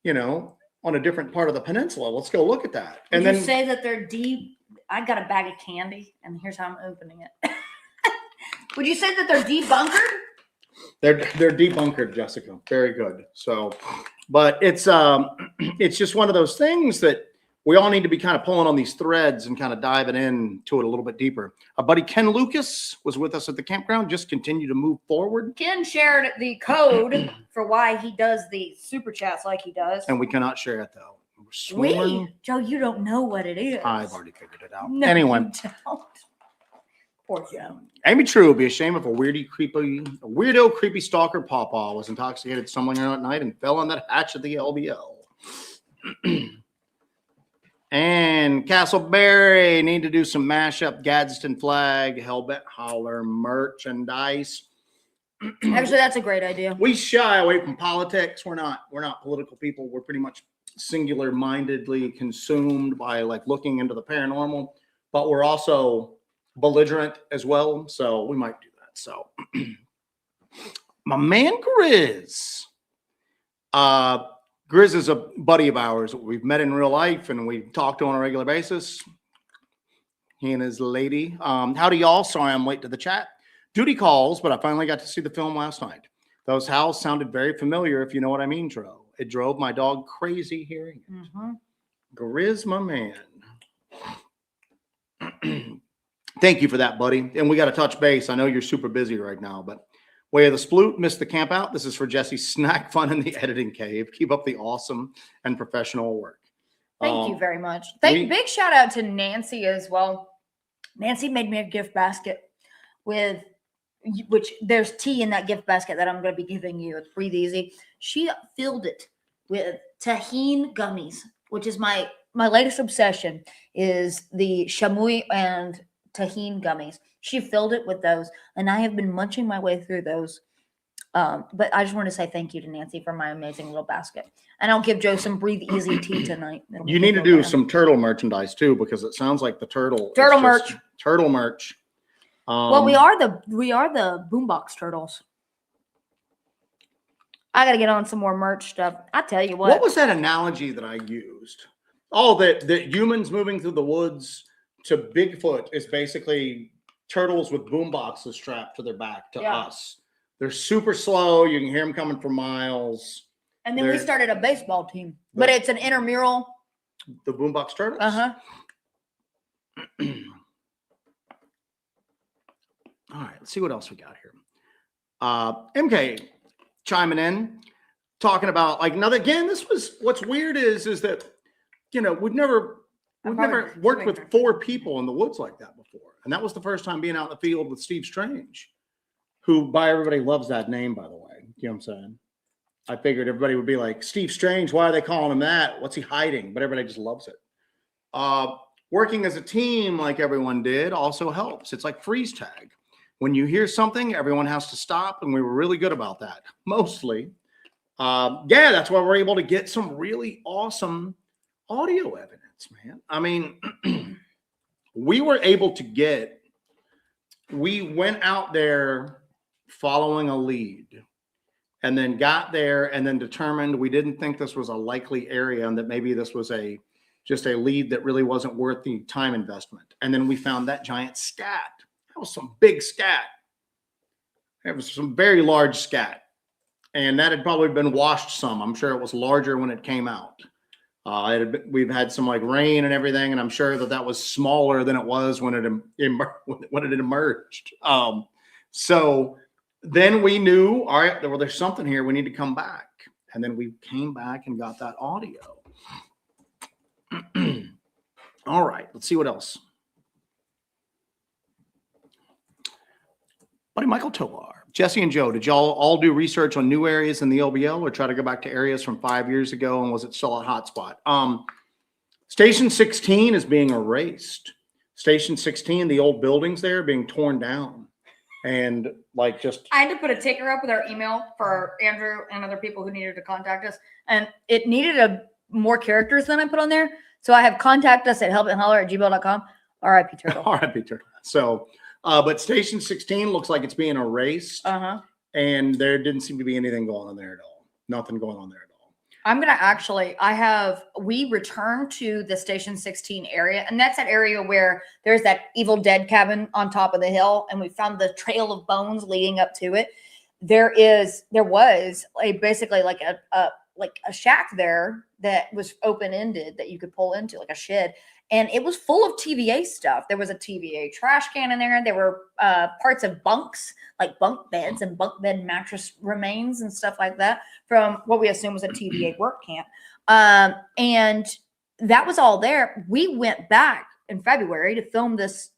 on a different part of the peninsula. Let's go look at that. And Would then you say that they're deep? I got a bag of candy, and here's how I'm opening it. Would you say that they're debunkered? They're debunkered, Jessica. Very good. So, but it's just one of those things that we all need to be kind of pulling on these threads and kind of diving into it a little bit deeper. Our buddy Ken Lucas was with us at the campground. Just continue to move forward. Ken shared the code for why he does the super chats like he does. And we cannot share it, though. Joe, you don't know what it is. I've already figured it out. No, anyway. you don't. Poor Joe. Amy True would be ashamed if a weirdo, creepy stalker pawpaw was intoxicated somewhere at night and fell on that hatch at the LBL. And Castleberry need to do some mashup Gadsden flag, Hellbent Holler merchandise. Actually, that's a great idea. We shy away from politics. We're not political people. We're pretty much singular-mindedly consumed by like looking into the paranormal, but we're also belligerent as well. So we might do that. So my man Grizz. Grizz is a buddy of ours. We've met in real life and we talk to on a regular basis. He and his lady. Howdy, y'all. Sorry I'm late to the chat. Duty calls, but I finally got to see the film last night. Those howls sounded very familiar, if you know what I mean, Tro. It drove my dog crazy hearing it. Mm-hmm. Grizz, my man. Thank you for that, buddy. And we got to touch base. I know you're super busy right now, but Way of the Sploot, missed the camp out. This is for Jesse's snack fun in the editing cave. Keep up the awesome and professional work. Thank you very much. Big shout out to Nancy as well. Nancy made me a gift basket with which there's tea in that gift basket that I'm going to be giving you. It's Breathe Easy. She filled it with tahine gummies, which is my latest obsession is the chamois and tahine gummies. She filled it with those, and I have been munching my way through those. But I just want to say thank you to Nancy for my amazing little basket. And I'll give Joe some Breathe Easy tea tonight. You need to do some turtle merchandise too, because it sounds like the turtle merch. Turtle merch. Well, we are the Boombox Turtles. I got to get on some more merch stuff. I tell you what. What was that analogy that I used? Oh, that humans moving through the woods to Bigfoot is basically turtles with boomboxes strapped to their back to us. They're super slow. You can hear them coming for miles. And then we started a baseball team, but it's an intramural. The Boombox Turtles? Uh-huh. All right, let's see what else we got here. MK chiming in, talking about like now again. This was what's weird is that we've never worked with 4 people in the woods like that before, and that was the first time being out in the field with Steve Strange, who by everybody loves that name, by the way. You know what I'm saying? I figured everybody would be like, Steve Strange, why are they calling him that? What's he hiding? But everybody just loves it. Working as a team like everyone did also helps. It's like freeze tag. When you hear something, everyone has to stop, and we were really good about that, mostly. That's why we're able to get some really awesome audio evidence. man. I mean, we were able to we went out there following a lead and then got there and then determined we didn't think this was a likely area and that maybe this was just a lead that really wasn't worth the time investment. And then we found that giant scat. That was some big scat. It was some very large scat. And that had probably been washed some. I'm sure it was larger when it came out. We've had some like rain and everything, and I'm sure that was smaller than it was when it emerged. So then we knew, all right, well, there's something here. We need to come back. And then we came back and got that audio. All right, let's see what else. Buddy Michael Tovar, Jesse and Joe, did y'all all do research on new areas in the LBL or try to go back to areas from 5 years ago? And was it still a hotspot? Station 16 is being erased. Station 16, the old buildings there are being torn down. And like just... I had to put a ticker up with our email for Andrew and other people who needed to contact us. And it needed more characters than I put on there. So I have contact us at hellbentholler@gmail.com. R.I.P. Turtle. R.I.P. Turtle. So... but Station 16 looks like it's being erased. And there didn't seem to be anything going on there at all. Nothing going on there at all. I'm going to we returned to the Station 16 area. And that's that area where there's that Evil Dead cabin on top of the hill. And we found the trail of bones leading up to it. There was basically like a shack there that was open-ended that you could pull into, like a shed. And it was full of TVA stuff. There was a TVA trash can in there. There were parts of bunks, like bunk beds and bunk bed mattress remains and stuff like that from what we assume was a TVA work camp. And that was all there. We went back in February to film this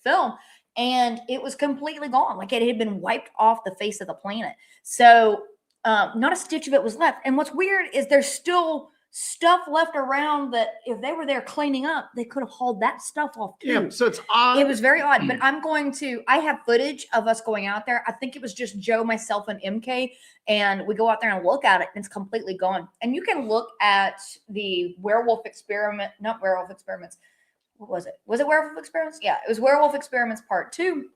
film, and it was completely gone. Like it had been wiped off the face of the planet. So not a stitch of it was left. And what's weird is there's still stuff left around that if they were there cleaning up, they could have hauled that stuff off too. Yeah, so it's odd. It was very odd, but I have footage of us going out there. I think it was just Joe, myself, and MK, and we go out there and look at it, and it's completely gone. And you can look at the werewolf experiment, not werewolf experiments. What was it? Was it werewolf experiments? Yeah, it was werewolf experiments part 2.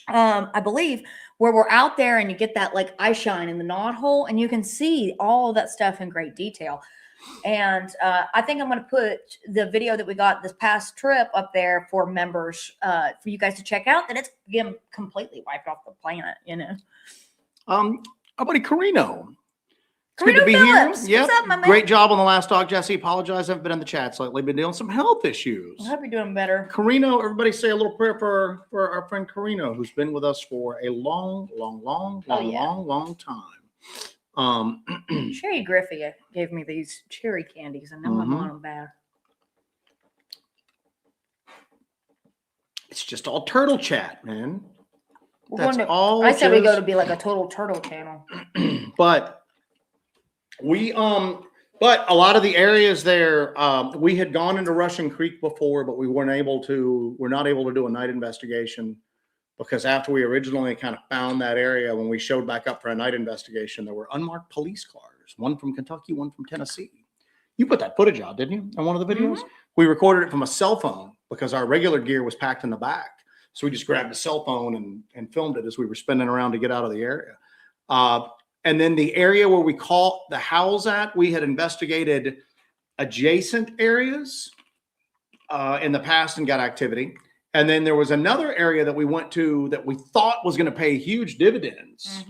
I believe, where we're out there and you get that like eye shine in the knot hole, and you can see all of that stuff in great detail. And I think I'm going to put the video that we got this past trip up there for members, for you guys to check out, that it's again completely wiped off the planet, you know. Our buddy Carino. It's Carino good to be Phillips. here. What's up, my man? Great job on the last talk, Jesse. Apologize, I haven't been in the chats lately. Been dealing with some health issues. I hope you're doing better. Carino, everybody say a little prayer for our friend Carino, who's been with us for a long time. Sherry Griffey gave me these cherry candies, and now I'm on them bad. It's just all turtle chat, man. I said we go to be like a total turtle channel. But but a lot of the areas there, we had gone into Russian Creek before, but we're not able to do a night investigation. Because after we originally kind of found that area, when we showed back up for a night investigation, there were unmarked police cars, one from Kentucky, one from Tennessee. You put that footage out, didn't you, on one of the videos? We recorded it from a cell phone because our regular gear was packed in the back. So we just grabbed a cell phone and filmed it as we were spinning around to get out of the area. And then the area where we caught the howls at, we had investigated adjacent areas in the past and got activity. And then there was another area that we went to that we thought was going to pay huge dividends.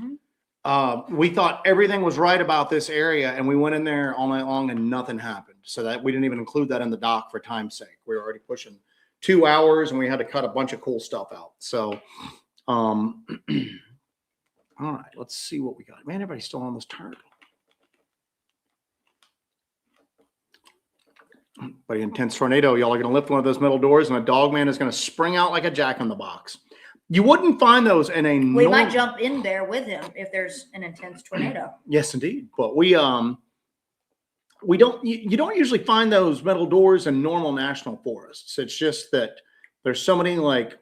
We thought everything was right about this area, and we went in there all night long and nothing happened. So that we didn't even include that in the doc for time's sake. We were already pushing 2 hours and we had to cut a bunch of cool stuff out. So, all right, let's see what we got. Man, everybody's still on this turtle. But intense tornado, y'all are going to lift one of those metal doors and a Dogman is going to spring out like a jack-in-the-box. You wouldn't find those in a We might jump in there with him if there's an intense tornado. Yes, indeed. But we don't you don't usually find those metal doors in normal national forests. It's just that there's so many like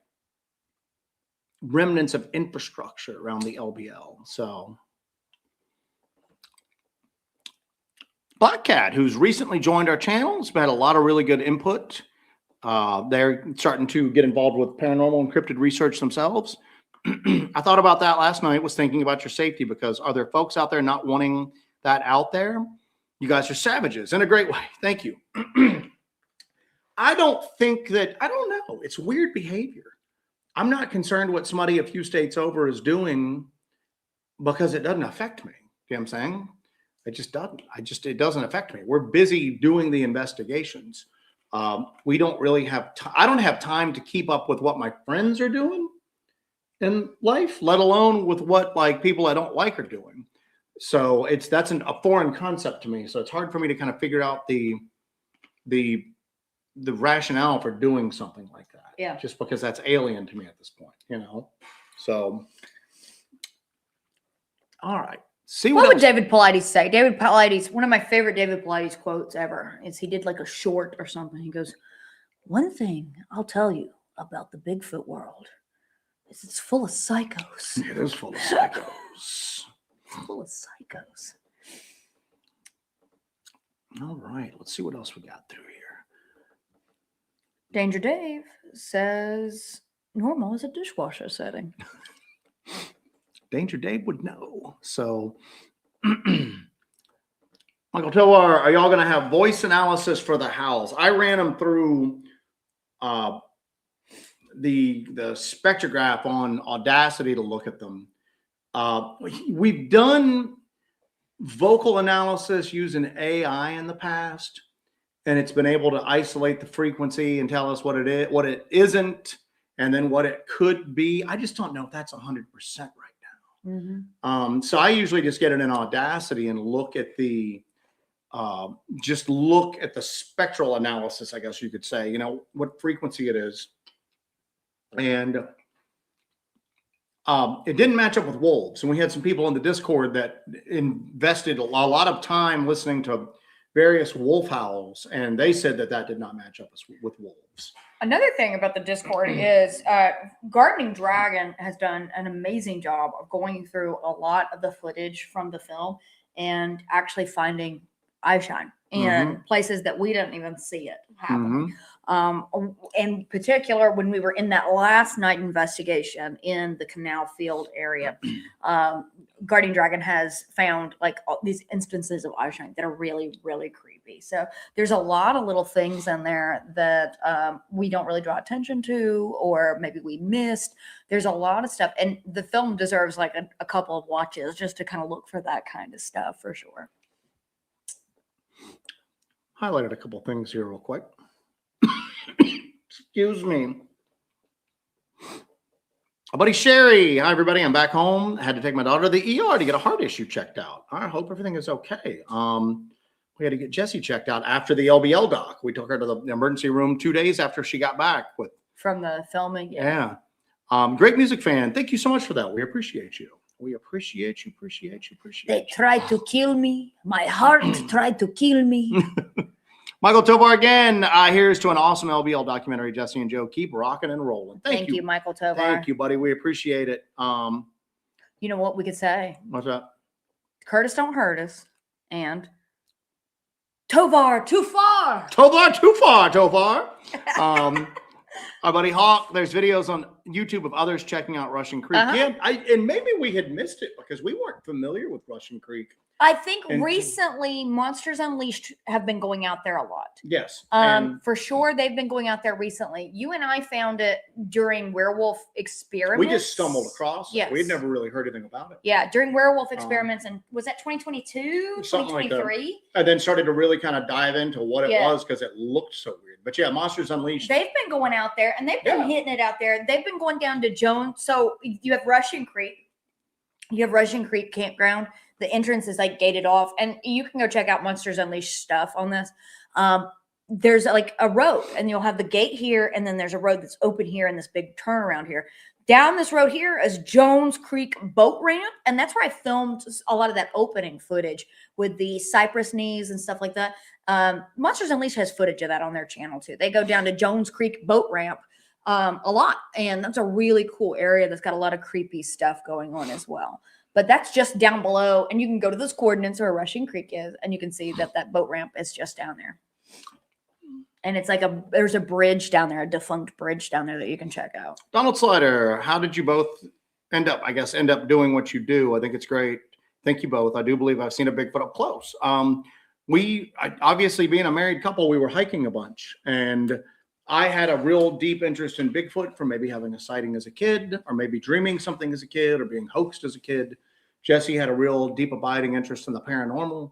remnants of infrastructure around the LBL. So Black Cat, who's recently joined our channel. It's had a lot of really good input. They're starting to get involved with paranormal encrypted research themselves. I thought about that last night, was thinking about your safety, because are there folks out there not wanting that out there? You guys are savages in a great way. Thank you. I don't know. It's weird behavior. I'm not concerned what somebody a few states over is doing, because it doesn't affect me. You know what I'm saying? It just doesn't. It doesn't affect me. We're busy doing the investigations. We don't really have I don't have time to keep up with what my friends are doing in life, let alone with what like people I don't like are doing. So that's a foreign concept to me. So it's hard for me to kind of figure out the rationale for doing something like that. Yeah. Just because that's alien to me at this point, you know? So, all right. See what else? would David Paulides say? David Paulides, one of my favorite David Paulides quotes ever is he did like a short or something. He goes, "One thing I'll tell you about the Bigfoot world is it's full of psychos." It is full of psychos. Full of psychos. All right. Let's see what else we got through here. Danger Dave says normal is a dishwasher setting. Danger Dave would know. So, Michael Tovar, are y'all going to have voice analysis for the howls? I ran them through the spectrograph on Audacity to look at them. We've done vocal analysis using AI in the past, and it's been able to isolate the frequency and tell us what it is, what it isn't, and then what it could be. I just don't know if that's 100% right now. Mm-hmm. So I usually just get it in Audacity and look at the spectral analysis, I guess you could say, you know, what frequency it is. And it didn't match up with wolves. And we had some people in the Discord that invested a lot of time listening to various wolf howls, and they said that did not match up with wolves. Another thing about the Discord is Gardening Dragon has done an amazing job of going through a lot of the footage from the film and actually finding eye shine in places that we didn't even see it happening. In particular, when we were in that last night investigation in the canal field area, Guardian Dragon has found like all these instances of eye shine that are really, really creepy. So there's a lot of little things in there that we don't really draw attention to, or maybe we missed. There's a lot of stuff, and the film deserves like a couple of watches just to kind of look for that kind of stuff for sure. Highlighted a couple things here real quick. Excuse me. My buddy Sherry. Hi, everybody. I'm back home. I had to take my daughter to the ER to get a heart issue checked out. I hope everything is okay. We had to get Jessie checked out after the LBL doc. We took her to the emergency room 2 days after she got back from the filming. Yeah. Great music fan. Thank you so much for that. We appreciate you. We appreciate you. They tried to kill me. My heart tried to kill me. Michael Tovar again. Here's to an awesome LBL documentary. Jesse and Joe, keep rocking and rolling. Thank you, Michael Tovar. Thank you, buddy. We appreciate it. You know what we could say? What's that? Curtis don't hurt us, and Tovar too far. Tovar too far. Tovar. Our buddy Hawk. There's videos on YouTube of others checking out Russian Creek. Yeah, and maybe we had missed it because we weren't familiar with Russian Creek. I think recently Monsters Unleashed have been going out there a lot. Yes. For sure. They've been going out there recently. You and I found it during Werewolf Experiments. We just stumbled across. Yes. We'd never really heard anything about it. Yeah. During Werewolf Experiments. And was that 2022, 2023? Like and then started to really kind of dive into what it was because it looked so weird. But yeah, Monsters Unleashed. They've been going out there and they've been hitting it out there. They've been going down to Jones. So you have Russian Creek. You have Russian Creek Campground. The entrance is like gated off, and you can go check out Monsters Unleashed stuff on this. There's like a road, and you'll have the gate here, and then there's a road that's open here and this big turnaround here. Down this road here is Jones Creek boat ramp, and that's where I filmed a lot of that opening footage with the cypress knees and stuff like that. Monsters Unleashed has footage of that on their channel too. They go down to Jones Creek boat ramp a lot, and that's a really cool area that's got a lot of creepy stuff going on as well. but that's just down below. And you can go to those coordinates where Rushing Creek is, and you can see that boat ramp is just down there. And it's like there's a bridge down there, a defunct bridge down there that you can check out. Donald Slider, how did you both end up doing what you do? I think it's great. Thank you both. I do believe I've seen a Bigfoot up close. Obviously being a married couple, we were hiking a bunch, and I had a real deep interest in Bigfoot from maybe having a sighting as a kid, or maybe dreaming something as a kid, or being hoaxed as a kid. Jesse had a real deep abiding interest in the paranormal.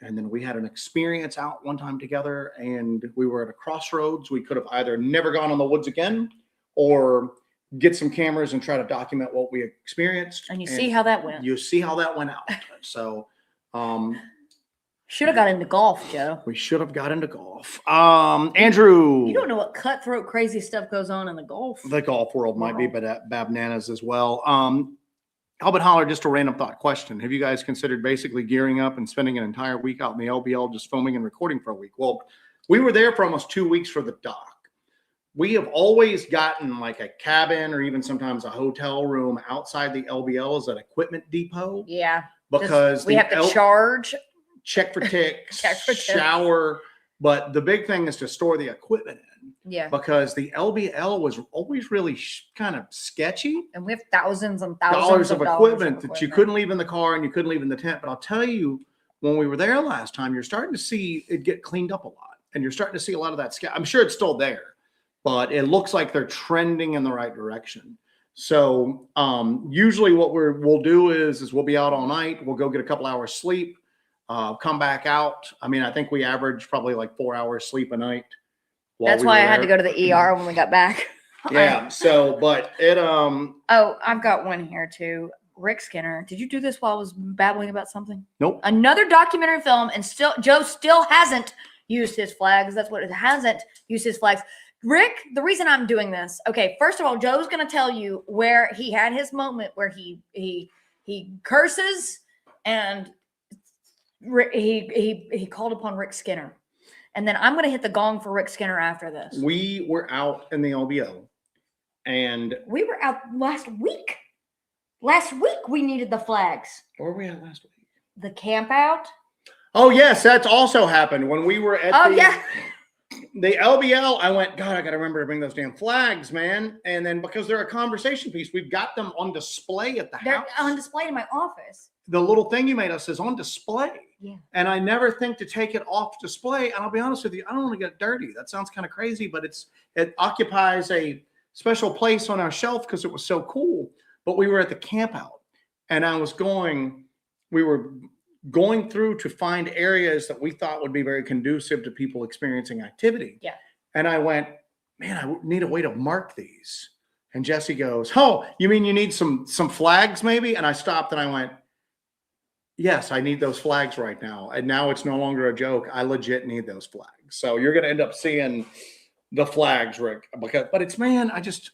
And then we had an experience out one time together, and we were at a crossroads. We could have either never gone in the woods again or get some cameras and try to document what we experienced. And you see how that went. You see how that went out. So, should have got into golf, Joe. we should have got into golf. Andrew. You don't know what cutthroat crazy stuff goes on in the golf. The golf world might be, but at Babnanas as well. Hellbent Holler, just a random thought question. Have you guys considered basically gearing up and spending an entire week out in the LBL just filming and recording for a week? Well, we were there for almost 2 weeks for the doc. We have always gotten like a cabin or even sometimes a hotel room outside the LBL as an equipment depot. Yeah. Because we have to charge. Check for ticks, Check for ticks. shower. But the big thing is to store the equipment in. Yeah. Because the LBL was always really kind of sketchy. And we have thousands and thousands dollars of of equipment that you couldn't leave in the car and you couldn't leave in the tent. But I'll tell you, when we were there last time, you're starting to see it get cleaned up a lot. And you're starting to see a lot of that. I'm sure it's still there, but it looks like they're trending in the right direction. So usually what we'll do is we'll be out all night. We'll go get a couple hours sleep, come back out. I mean, I think we average probably like 4 hours sleep a night. That's why I had to go to the ER when we got back. Yeah. So, but it, Oh, I've got one here too. Rick Skinner. Did you do this while I was babbling about something? Nope. Another documentary film, and Joe still hasn't used his flags. That's what it hasn't used his flags. Rick, the reason I'm doing this, okay, first of all, Joe's going to tell you where he had his moment where he curses and he called upon Rick Skinner. And then I'm going to hit the gong for Rick Skinner after this. We were out in the LBO, and we were out last week. Last week we needed the flags. Where were we at last week? The camp out. Oh yes, that's also happened when we were at the LBL. I went, God, I got to remember to bring those damn flags, man. And then because they're a conversation piece, we've got them on display at the They're house. on display in my office. The little thing you made us is on display. Yeah. And I never think to take it off display. And I'll be honest with you, I don't want to get dirty. That sounds kind of crazy, but it occupies a special place on our shelf because it was so cool. But we were at the camp out, and we were going through to find areas that we thought would be very conducive to people experiencing activity. Yeah. And I went, man, I need a way to mark these. And Jesse goes, oh, you mean you need some flags maybe? And I stopped and I went, yes, I need those flags right now. And now it's no longer a joke. I legit need those flags. So you're going to end up seeing the flags, Rick, but it's, man, I just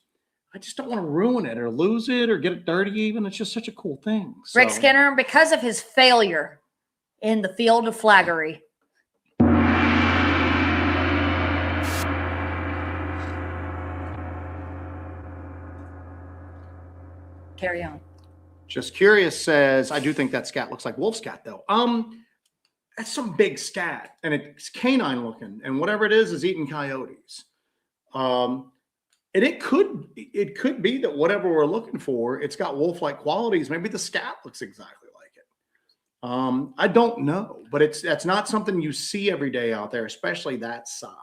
don't want to ruin it or lose it or get it dirty even. It's just such a cool thing. So. Rick Skinner, because of his failure in the field of flaggery. Carry on. Just Curious says, I do think that scat looks like wolf scat though. That's some big scat and it's canine looking, and whatever it is eating coyotes. And it could be that whatever we're looking for, it's got wolf-like qualities. Maybe the scat looks exactly like it. I don't know, but that's not something you see every day out there, especially that size.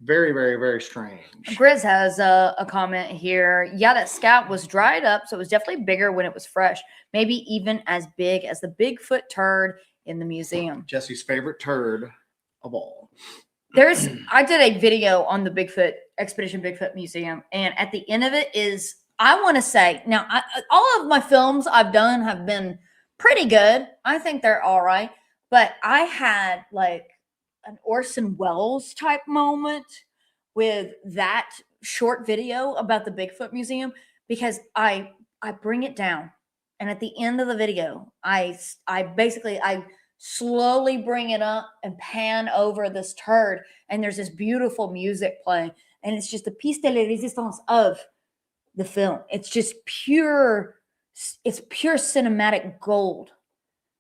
Very, very, very strange. Grizz has a comment here. Yeah, that scat was dried up, so it was definitely bigger when it was fresh. Maybe even as big as the Bigfoot turd in the museum. Jesse's favorite turd of all. I did a video on the Expedition Bigfoot Museum, and at the end of it is, I want to say, now, all of my films I've done have been pretty good. I think they're all right, but I had like an Orson Welles type moment with that short video about the Bigfoot Museum, because I bring it down, and at the end of the video, I slowly bring it up and pan over this turd, and there's this beautiful music playing, and it's just the piece de la résistance of the film. It's just pure it's pure cinematic gold.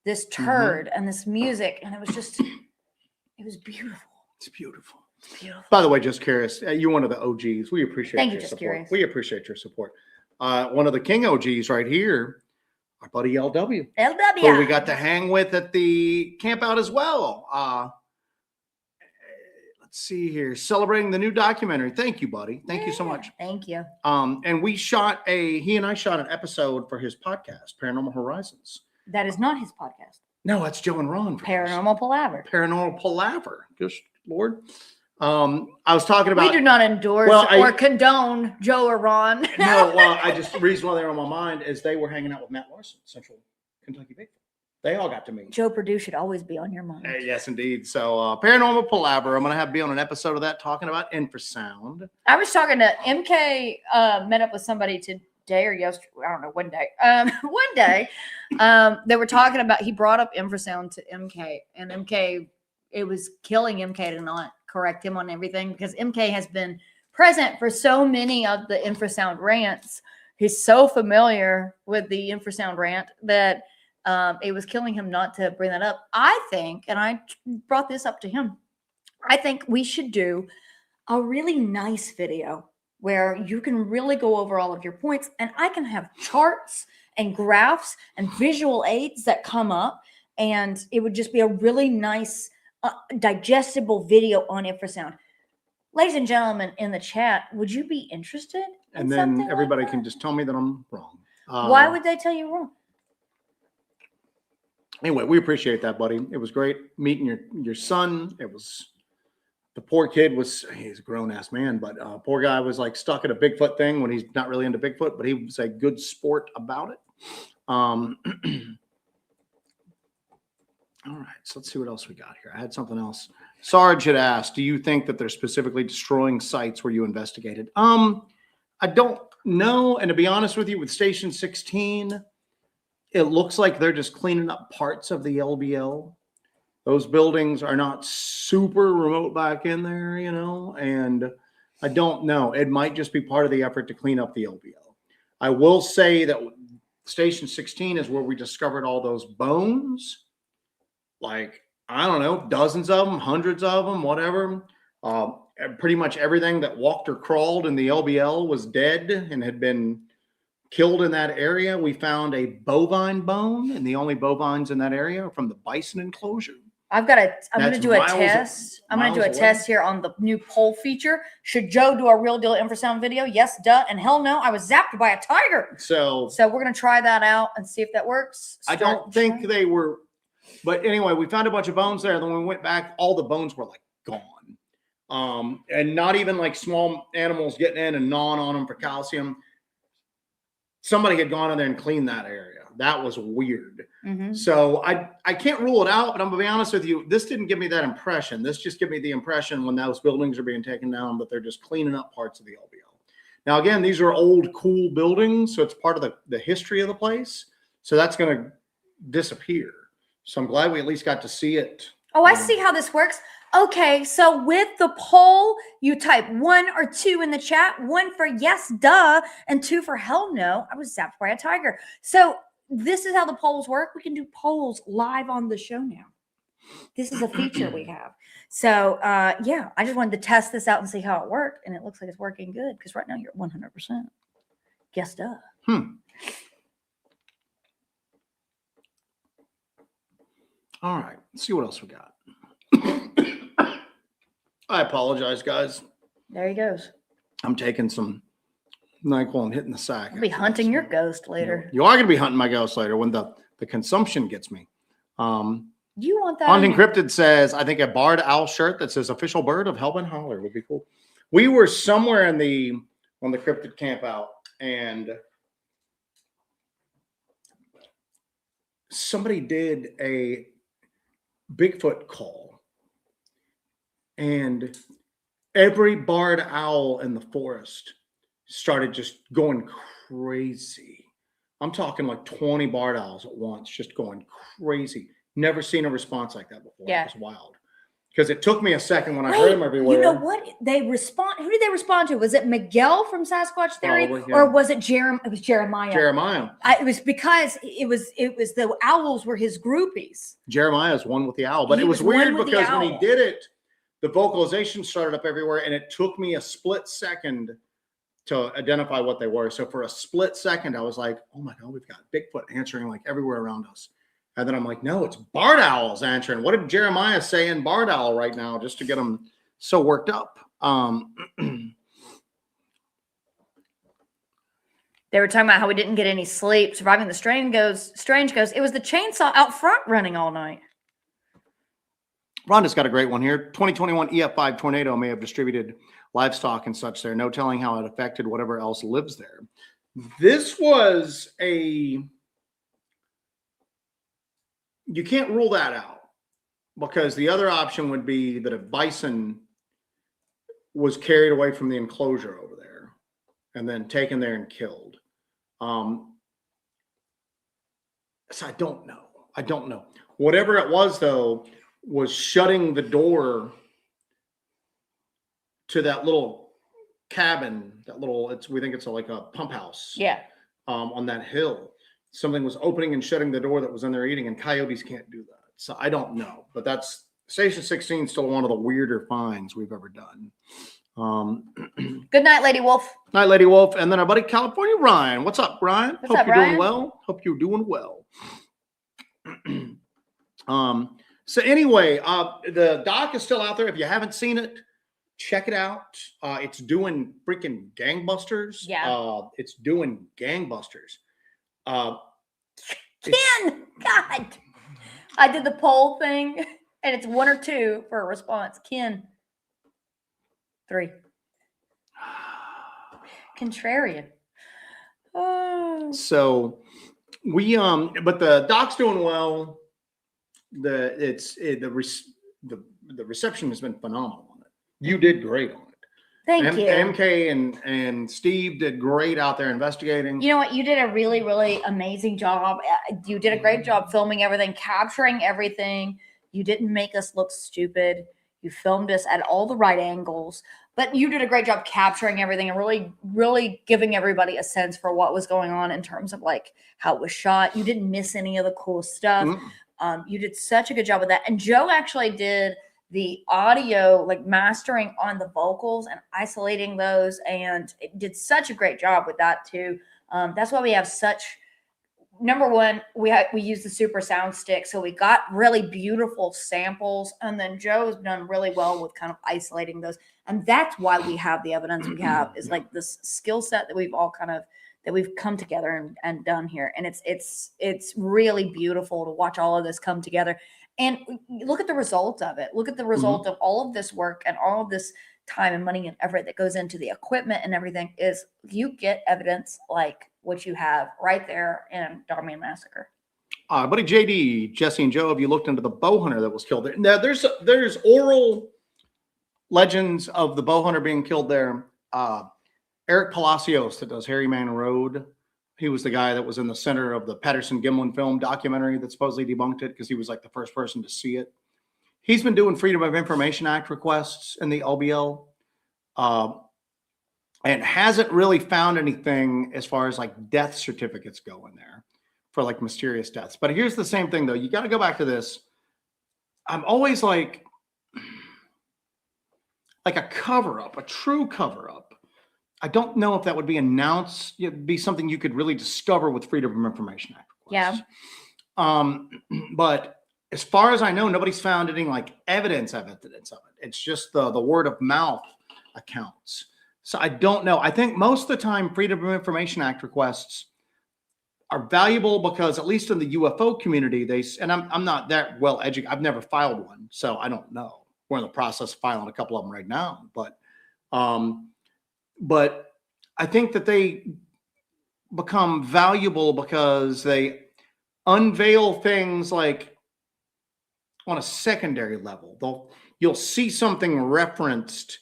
This Mm-hmm. turd and this music, and it was beautiful. It's beautiful. It's beautiful. By the way, just curious, you're one of the OGs. We appreciate Thank your you, just support. curious. We appreciate your support. One of the King OGs right here, our buddy LW. Who we got to hang with at the camp out as well. Let's see here. Celebrating the new documentary. Thank you, buddy. Thank you so much. Thank you. And he and I shot an episode for his podcast, Paranormal Horizons. That is not his podcast. No, that's Joe and Ron. Paranormal Palaver. Paranormal Palaver. Good Lord. I was talking about. We do not endorse or condone Joe or Ron. No, well, the reason why they're on my mind is they were hanging out with Matt Larson, Central Kentucky Bigfoot. They all got to meet. Joe Purdue should always be on your mind. Yes, indeed. So, Paranormal Palaver, I'm going to be on an episode of that talking about infrasound. I was talking to MK, met up with somebody today or yesterday. I don't know, one day. One day, they were talking about, he brought up infrasound to MK, and MK, it was killing MK to not correct him on everything because MK has been present for so many of the infrasound rants. He's so familiar with the infrasound rant that it was killing him not to bring that up. I think, and I brought this up to him, I think we should do a really nice video where you can really go over all of your points, and I can have charts and graphs and visual aids that come up, and it would just be a really nice digestible video on infrasound. Ladies and gentlemen in the chat, would you be interested in and then everybody can just tell me that I'm wrong. Why would they tell you wrong? Anyway, we appreciate that, buddy. It was great meeting your son. It was, the poor kid he's a grown-ass man, but poor guy was like stuck at a Bigfoot thing when he's not really into Bigfoot, but he was a good sport about it. All right, so let's see what else we got here. I had something else. Sarge had asked, do you think that they're specifically destroying sites where you investigated? I don't know. And to be honest with you, with Station 16, it looks like they're just cleaning up parts of the LBL. Those buildings are not super remote back in there, and I don't know. It might just be part of the effort to clean up the LBL. I will say that Station 16 is where we discovered all those bones. Like, I don't know, dozens of them, hundreds of them, whatever. Pretty much everything that walked or crawled in the LBL was dead and had been killed in that area. We found a bovine bone, and the only bovines in that area are from the bison enclosure. I'm going to do a test. I'm going to do a test here on the new poll feature. Should Joe do a real deal infrasound video? Yes, duh. And hell no, I was zapped by a tiger. So we're going to try that out and see if that works. I don't think they were. But anyway, we found a bunch of bones there. Then when we went back, all the bones were like gone. And not even like small animals getting in and gnawing on them for calcium. Somebody had gone in there and cleaned that area. That was weird. Mm-hmm. So I can't rule it out, but I'm going to be honest with you. This didn't give me that impression. This just gave me the impression when those buildings are being taken down, but they're just cleaning up parts of the LBL. Now, again, these are old, cool buildings. So it's part of the history of the place. So that's going to disappear. So I'm glad we at least got to see it. Oh, I see how this works. Okay, so with the poll, you type 1 or 2 in the chat, 1 for yes, duh, and 2 for hell no. I was zapped by a tiger. So this is how the polls work. We can do polls live on the show now. This is a feature we have. So, yeah, I just wanted to test this out and see how it worked, and it looks like it's working good because right now you're at 100%. Yes, duh. All right, let's see what else we got. I apologize, guys. There he goes. I'm taking some NyQuil and hitting the sack. I'll be hunting your ghost later. You are going to be hunting my ghost later when the consumption gets me. You want that? Hunting Cryptid says, I think a barred owl shirt that says official bird of Hellbent Holler would be cool. We were somewhere on the cryptid camp out, and somebody did a Bigfoot call, and every barred owl in the forest started just going crazy. I'm talking like 20 barred owls at once, just going crazy. Never seen a response like that before. Yeah. It was wild. because it took me a secon when I heard them everywhere. You know what? Who did they respond to? Was it Miguel from Sasquatch Theory? Probably, yeah. Or was it It was Jeremiah. Jeremiah. It was because it was the owls were his groupies. Jeremiah's one with the owl. But it was weird because when he did it, the vocalization started up everywhere, and it took me a split second to identify what they were. So for a split second, I was like, oh my God, we've got Bigfoot answering like everywhere around us. And then I'm like, no, it's barred owls answering. What did Jeremiah say in barred owl right now just to get them so worked up? They were talking about how we didn't get any sleep. Surviving the Strange goes, it was the chainsaw out front running all night. Rhonda's got a great one here. 2021 EF5 tornado may have distributed livestock and such there. No telling how it affected whatever else lives there. This was you can't rule that out, because the other option would be that a bison was carried away from the enclosure over there and then taken there and killed. So I don't know. Whatever it was, though, was shutting the door to that little cabin, we think it's like a pump house. Yeah. On that hill. Something was opening and shutting the door that was in there eating, and coyotes can't do that. So I don't know, but that's Station 16 still one of the weirder finds we've ever done. Good night, Lady Wolf. Night, Lady Wolf. And then our buddy California Ryan. What's up, Ryan? Hope you're doing well. Hope you're doing well. So anyway, the doc is still out there. If you haven't seen it, check it out. It's doing freaking gangbusters. Yeah. It's doing gangbusters. Ken, God, I did the poll thing, and it's 1 or 2 for a response. Ken, 3. Contrarian. Oh. So we but the doc's doing well. The reception has been phenomenal on it. You did great on it. Thank you. MK and Steve did great out there investigating. You know what? You did a really, really amazing job. You did a great job filming everything, capturing everything. You didn't make us look stupid. You filmed us at all the right angles. But you did a great job capturing everything and really, really giving everybody a sense for what was going on in terms of like how it was shot. You didn't miss any of the cool stuff. Mm-hmm. You did such a good job with that. And Joe actually did the audio, like mastering on the vocals and isolating those, and it did such a great job with that too. That's why we have such, number one, we use the super sound stick, so we got really beautiful samples, and then Joe has done really well with kind of isolating those, and that's why we have the evidence we have, is like this skill set that we've all kind of, that we've come together and done here. And it's really beautiful to watch all of this come together. And look at the result of it. Look at the result of all of this work and all of this time and money and effort that goes into the equipment and everything. Is you get evidence like what you have right there in Dogman Massacre. Buddy JD, Jesse, and Joe, have you looked into the bow hunter that was killed there? Now, there's oral legends of the bow hunter being killed there. Eric Palacios, that does Harry Man Road. He was the guy that was in the center of the Patterson-Gimlin film documentary that supposedly debunked it because he was like the first person to see it. He's been doing Freedom of Information Act requests in the LBL and hasn't really found anything as far as like death certificates go in there for like mysterious deaths. But here's the same thing, though. You got to go back to this. I'm always like a cover-up, a true cover-up. I don't know if that would be announced. It'd be something you could really discover with Freedom of Information Act requests. Yeah. But as far as I know, nobody's found any like evidence of it. It's just the word of mouth accounts. So I don't know. I think most of the time, Freedom of Information Act requests are valuable because, at least in the UFO community, and I'm not that well educated. I've never filed one, so I don't know. We're in the process of filing a couple of them right now, but I think that they become valuable because they unveil things like on a secondary level. You'll see something referenced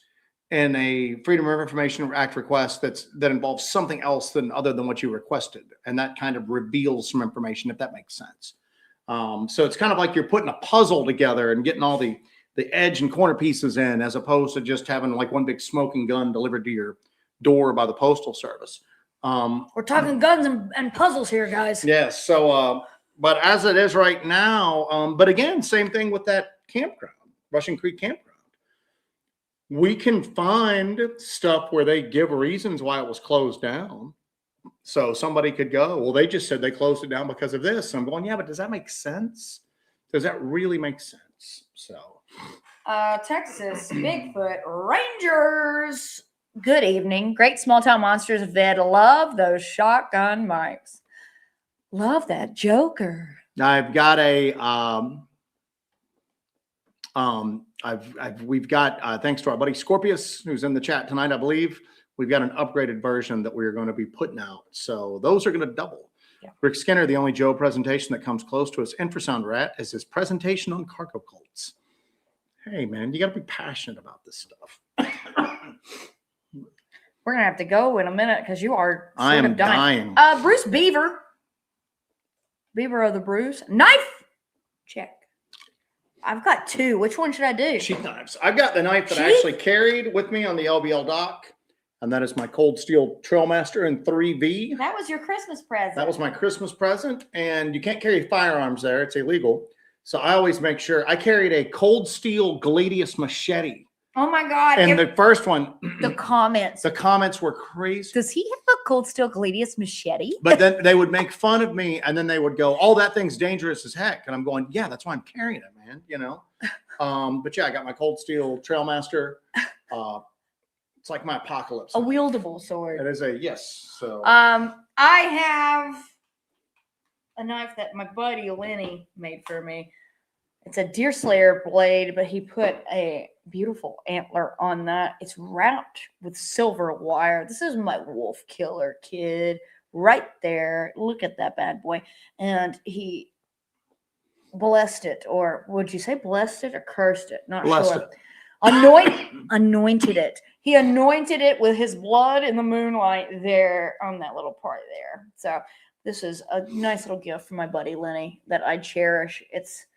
in a Freedom of Information Act request that involves something else other than what you requested, and that kind of reveals some information, if that makes sense. So it's kind of like you're putting a puzzle together and getting all the the edge and corner pieces in, as opposed to just having like one big smoking gun delivered to your door by the postal service. We're talking guns and puzzles here, guys. Yes. So, but as it is right now, but again, same thing with that campground, Russian Creek campground. We can find stuff where they give reasons why it was closed down. So somebody could go, well, they just said they closed it down because of this. I'm going, yeah, but does that make sense? Does that really make sense? So, Texas Bigfoot Rangers. Good evening. Great small town monsters vid. Love those shotgun mics. Love that Joker. I've got a, we've got, thanks to our buddy Scorpius, who's in the chat tonight, I believe, we've got an upgraded version that we're going to be putting out. So those are going to double. Yeah. Rick Skinner, the only Joe presentation that comes close to his infrasound rat is his presentation on cargo cults. Hey, man, you got to be passionate about this stuff. We're going to have to go in a minute because you are I am dying. Bruce Beaver. Beaver of the Bruce. Knife. Check. I've got two. Which one should I do? Sheath knives. I've got the knife that I actually carried with me on the LBL dock. And that is my Cold Steel Trailmaster in 3V. That was your Christmas present. That was my Christmas present. And you can't carry firearms there. It's illegal. So I always make sure. I carried a Cold Steel Gladius machete. Oh, my God. And the first one. The comments. The comments were crazy. Does he have a Cold Steel Gladius machete? But then they would make fun of me. And then they would go, oh, that thing's dangerous as heck. And I'm going, yeah, that's why I'm carrying it, man. You know. But yeah, I got my Cold Steel Trailmaster. It's like my apocalypse. A wieldable sword. It is a yes. So I have a knife that my buddy Lenny made for me. It's a Deer Slayer blade, but he put a beautiful antler on that. It's wrapped with silver wire. This is my wolf killer kid right there. Look at that bad boy. And he blessed it, or would you say blessed it or cursed it? Not blessed sure. It. Anointed it. He anointed it with his blood in the moonlight there on that little part there. So this is a nice little gift from my buddy Lenny that I cherish. It's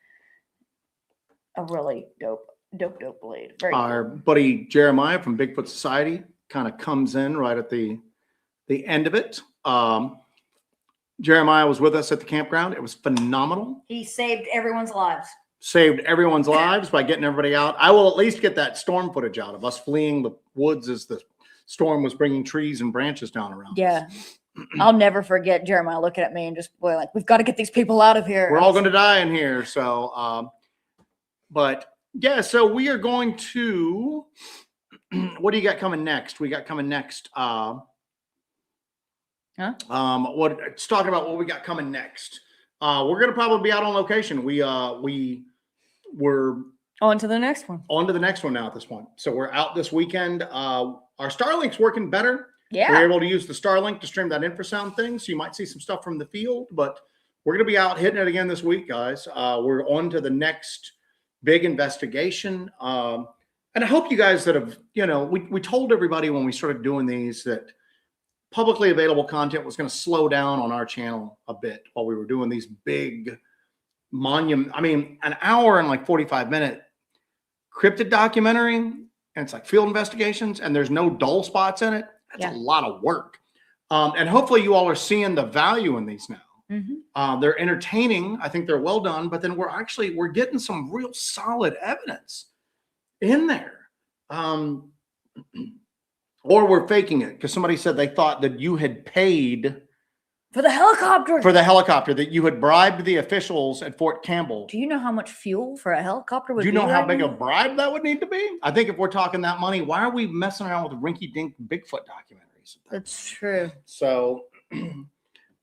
a really dope blade. Very Our cool. buddy Jeremiah from Bigfoot Society kind of comes in right at the end of it. Jeremiah was with us at the campground. It was phenomenal. He saved everyone's lives. Saved everyone's lives by getting everybody out. I will at least get that storm footage out of us fleeing the woods as the storm was bringing trees and branches down around us. us. I'll never forget Jeremiah looking at me and just boy, like, we've got to get these people out of here. We're all going to die in here. So, but yeah, so we are going to, what do you got coming next? We got coming next. It's talking about what we got coming next. We're going to probably be out on location. We're on to the next one. On to the next one now at this point. So we're out this weekend. Our Starlink's working better. Yeah. We're able to use the Starlink to stream that infrasound thing. So you might see some stuff from the field, but we're going to be out hitting it again this week, guys. We're on to the next big investigation. And I hope you guys that have, we told everybody when we started doing these that publicly available content was going to slow down on our channel a bit while we were doing these big an hour and like 45-minute cryptid documentary, and it's like field investigations, and there's no dull spots in it. That's a lot of work. And hopefully you all are seeing the value in these now. Mm-hmm. They're entertaining. I think they're well done, but then we're getting some real solid evidence in there. Or we're faking it because somebody said they thought that you had paid for the helicopter. That you had bribed the officials at Fort Campbell. Do you know how much fuel for a helicopter would be? Do you know how big a bribe that would need to be? I think if we're talking that money, why are we messing around with rinky-dink Bigfoot documentaries? That's true. So,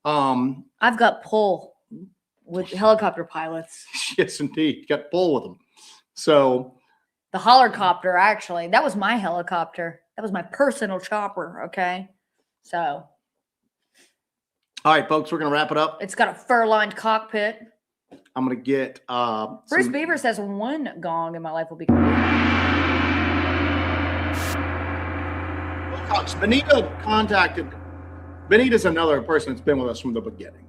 I've got pull with helicopter pilots. Yes, indeed. You got pull with them. So the hollercopter, actually, that was my helicopter. That was my personal chopper. Okay. So. All right, folks, we're going to wrap it up. It's got a fur-lined cockpit. I'm going to get Bruce Beaver says one gong in my life will be complete. Benita's another person that's been with us from the beginning.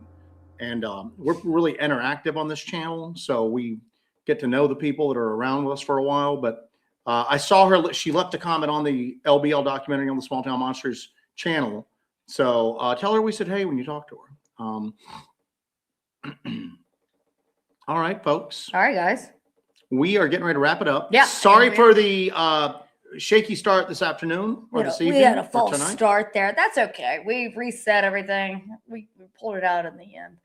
And we're really interactive on this channel. So we get to know the people that are around with us for a while. But I saw her. She left a comment on the LBL documentary on the Small Town Monsters channel. So tell her we said hey when you talk to her. All right, folks. All right, guys. We are getting ready to wrap it up. Yeah. Sorry for the shaky start this afternoon or this evening. We had a or false tonight. start there. That's okay. We've reset everything. We pulled it out in the end.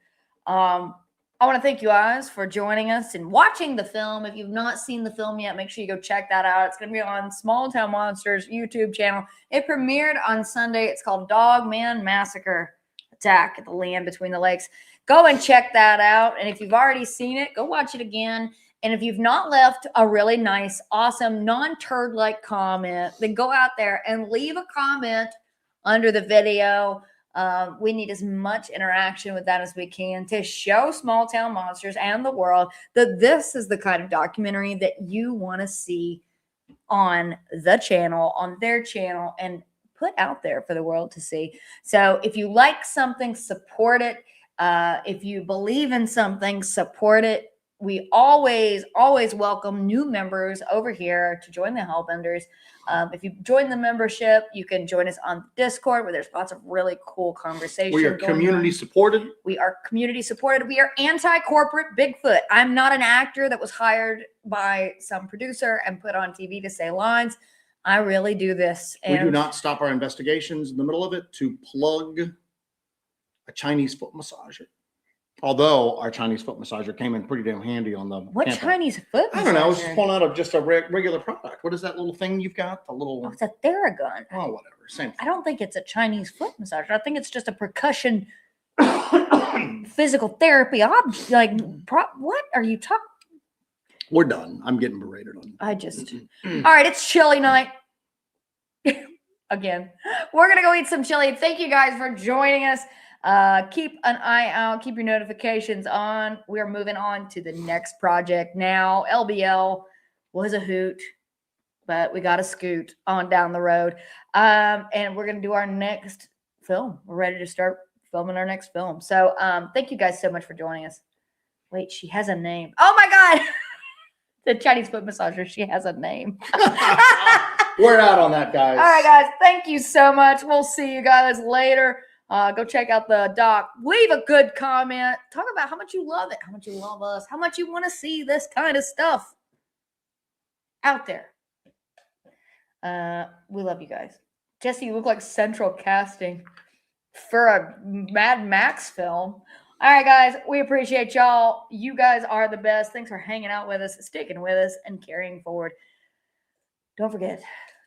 I want to thank you guys for joining us and watching the film. If you've not seen the film yet, make sure you go check that out. It's going to be on Small Town Monsters YouTube channel. It premiered on Sunday. It's called Dogman Massacre: Attack at the Land Between the Lakes. Go and check that out. And if you've already seen it, go watch it again. And if you've not left a really nice, awesome, non-turd-like comment, then go out there and leave a comment under the video. We need as much interaction with that as we can to show Small Town Monsters and the world that this is the kind of documentary that you want to see on the channel, on their channel, and put out there for the world to see. So if you like something, support it. If you believe in something, support it. We always welcome new members over here to join the Hellbenders. If you join the membership, you can join us on Discord where there's lots of really cool conversation. We are community supported. We are community supported. We are anti-corporate Bigfoot. I'm not an actor that was hired by some producer and put on TV to say lines. I really do this. We do not stop our investigations in the middle of it to plug a Chinese foot massager. Although our Chinese foot massager came in pretty damn handy on the What campus. Chinese foot massager? I don't know. It's pulling out of just a regular product. What is that little thing you've got? The little. Oh, it's a Theragun. Oh, whatever. Same I don't think it's a Chinese foot massager. I think it's just a percussion physical therapy object. Like, what are you talking? We're done. I'm getting berated on. I just. All right, it's chili night. Again, we're gonna go eat some chili. Thank you guys for joining us. Keep an eye out. Keep your notifications on. We are moving on to the next project now. LBL was a hoot, but we got to scoot on down the road. And we're going to do our next film. We're ready to start filming our next film. So thank you guys so much for joining us. Wait, she has a name. Oh my God. The Chinese foot massager. She has a name. We're out on that, guys. All right, guys. Thank you so much. We'll see you guys later. Go check out the doc. Leave a good comment. Talk about how much you love it, how much you love us, how much you want to see this kind of stuff out there. We love you guys. Jesse, you look like central casting for a Mad Max film. All right, guys. We appreciate y'all. You guys are the best. Thanks for hanging out with us, sticking with us, and carrying forward. Don't forget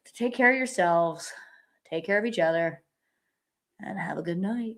to take care of yourselves, take care of each other, and have a good night.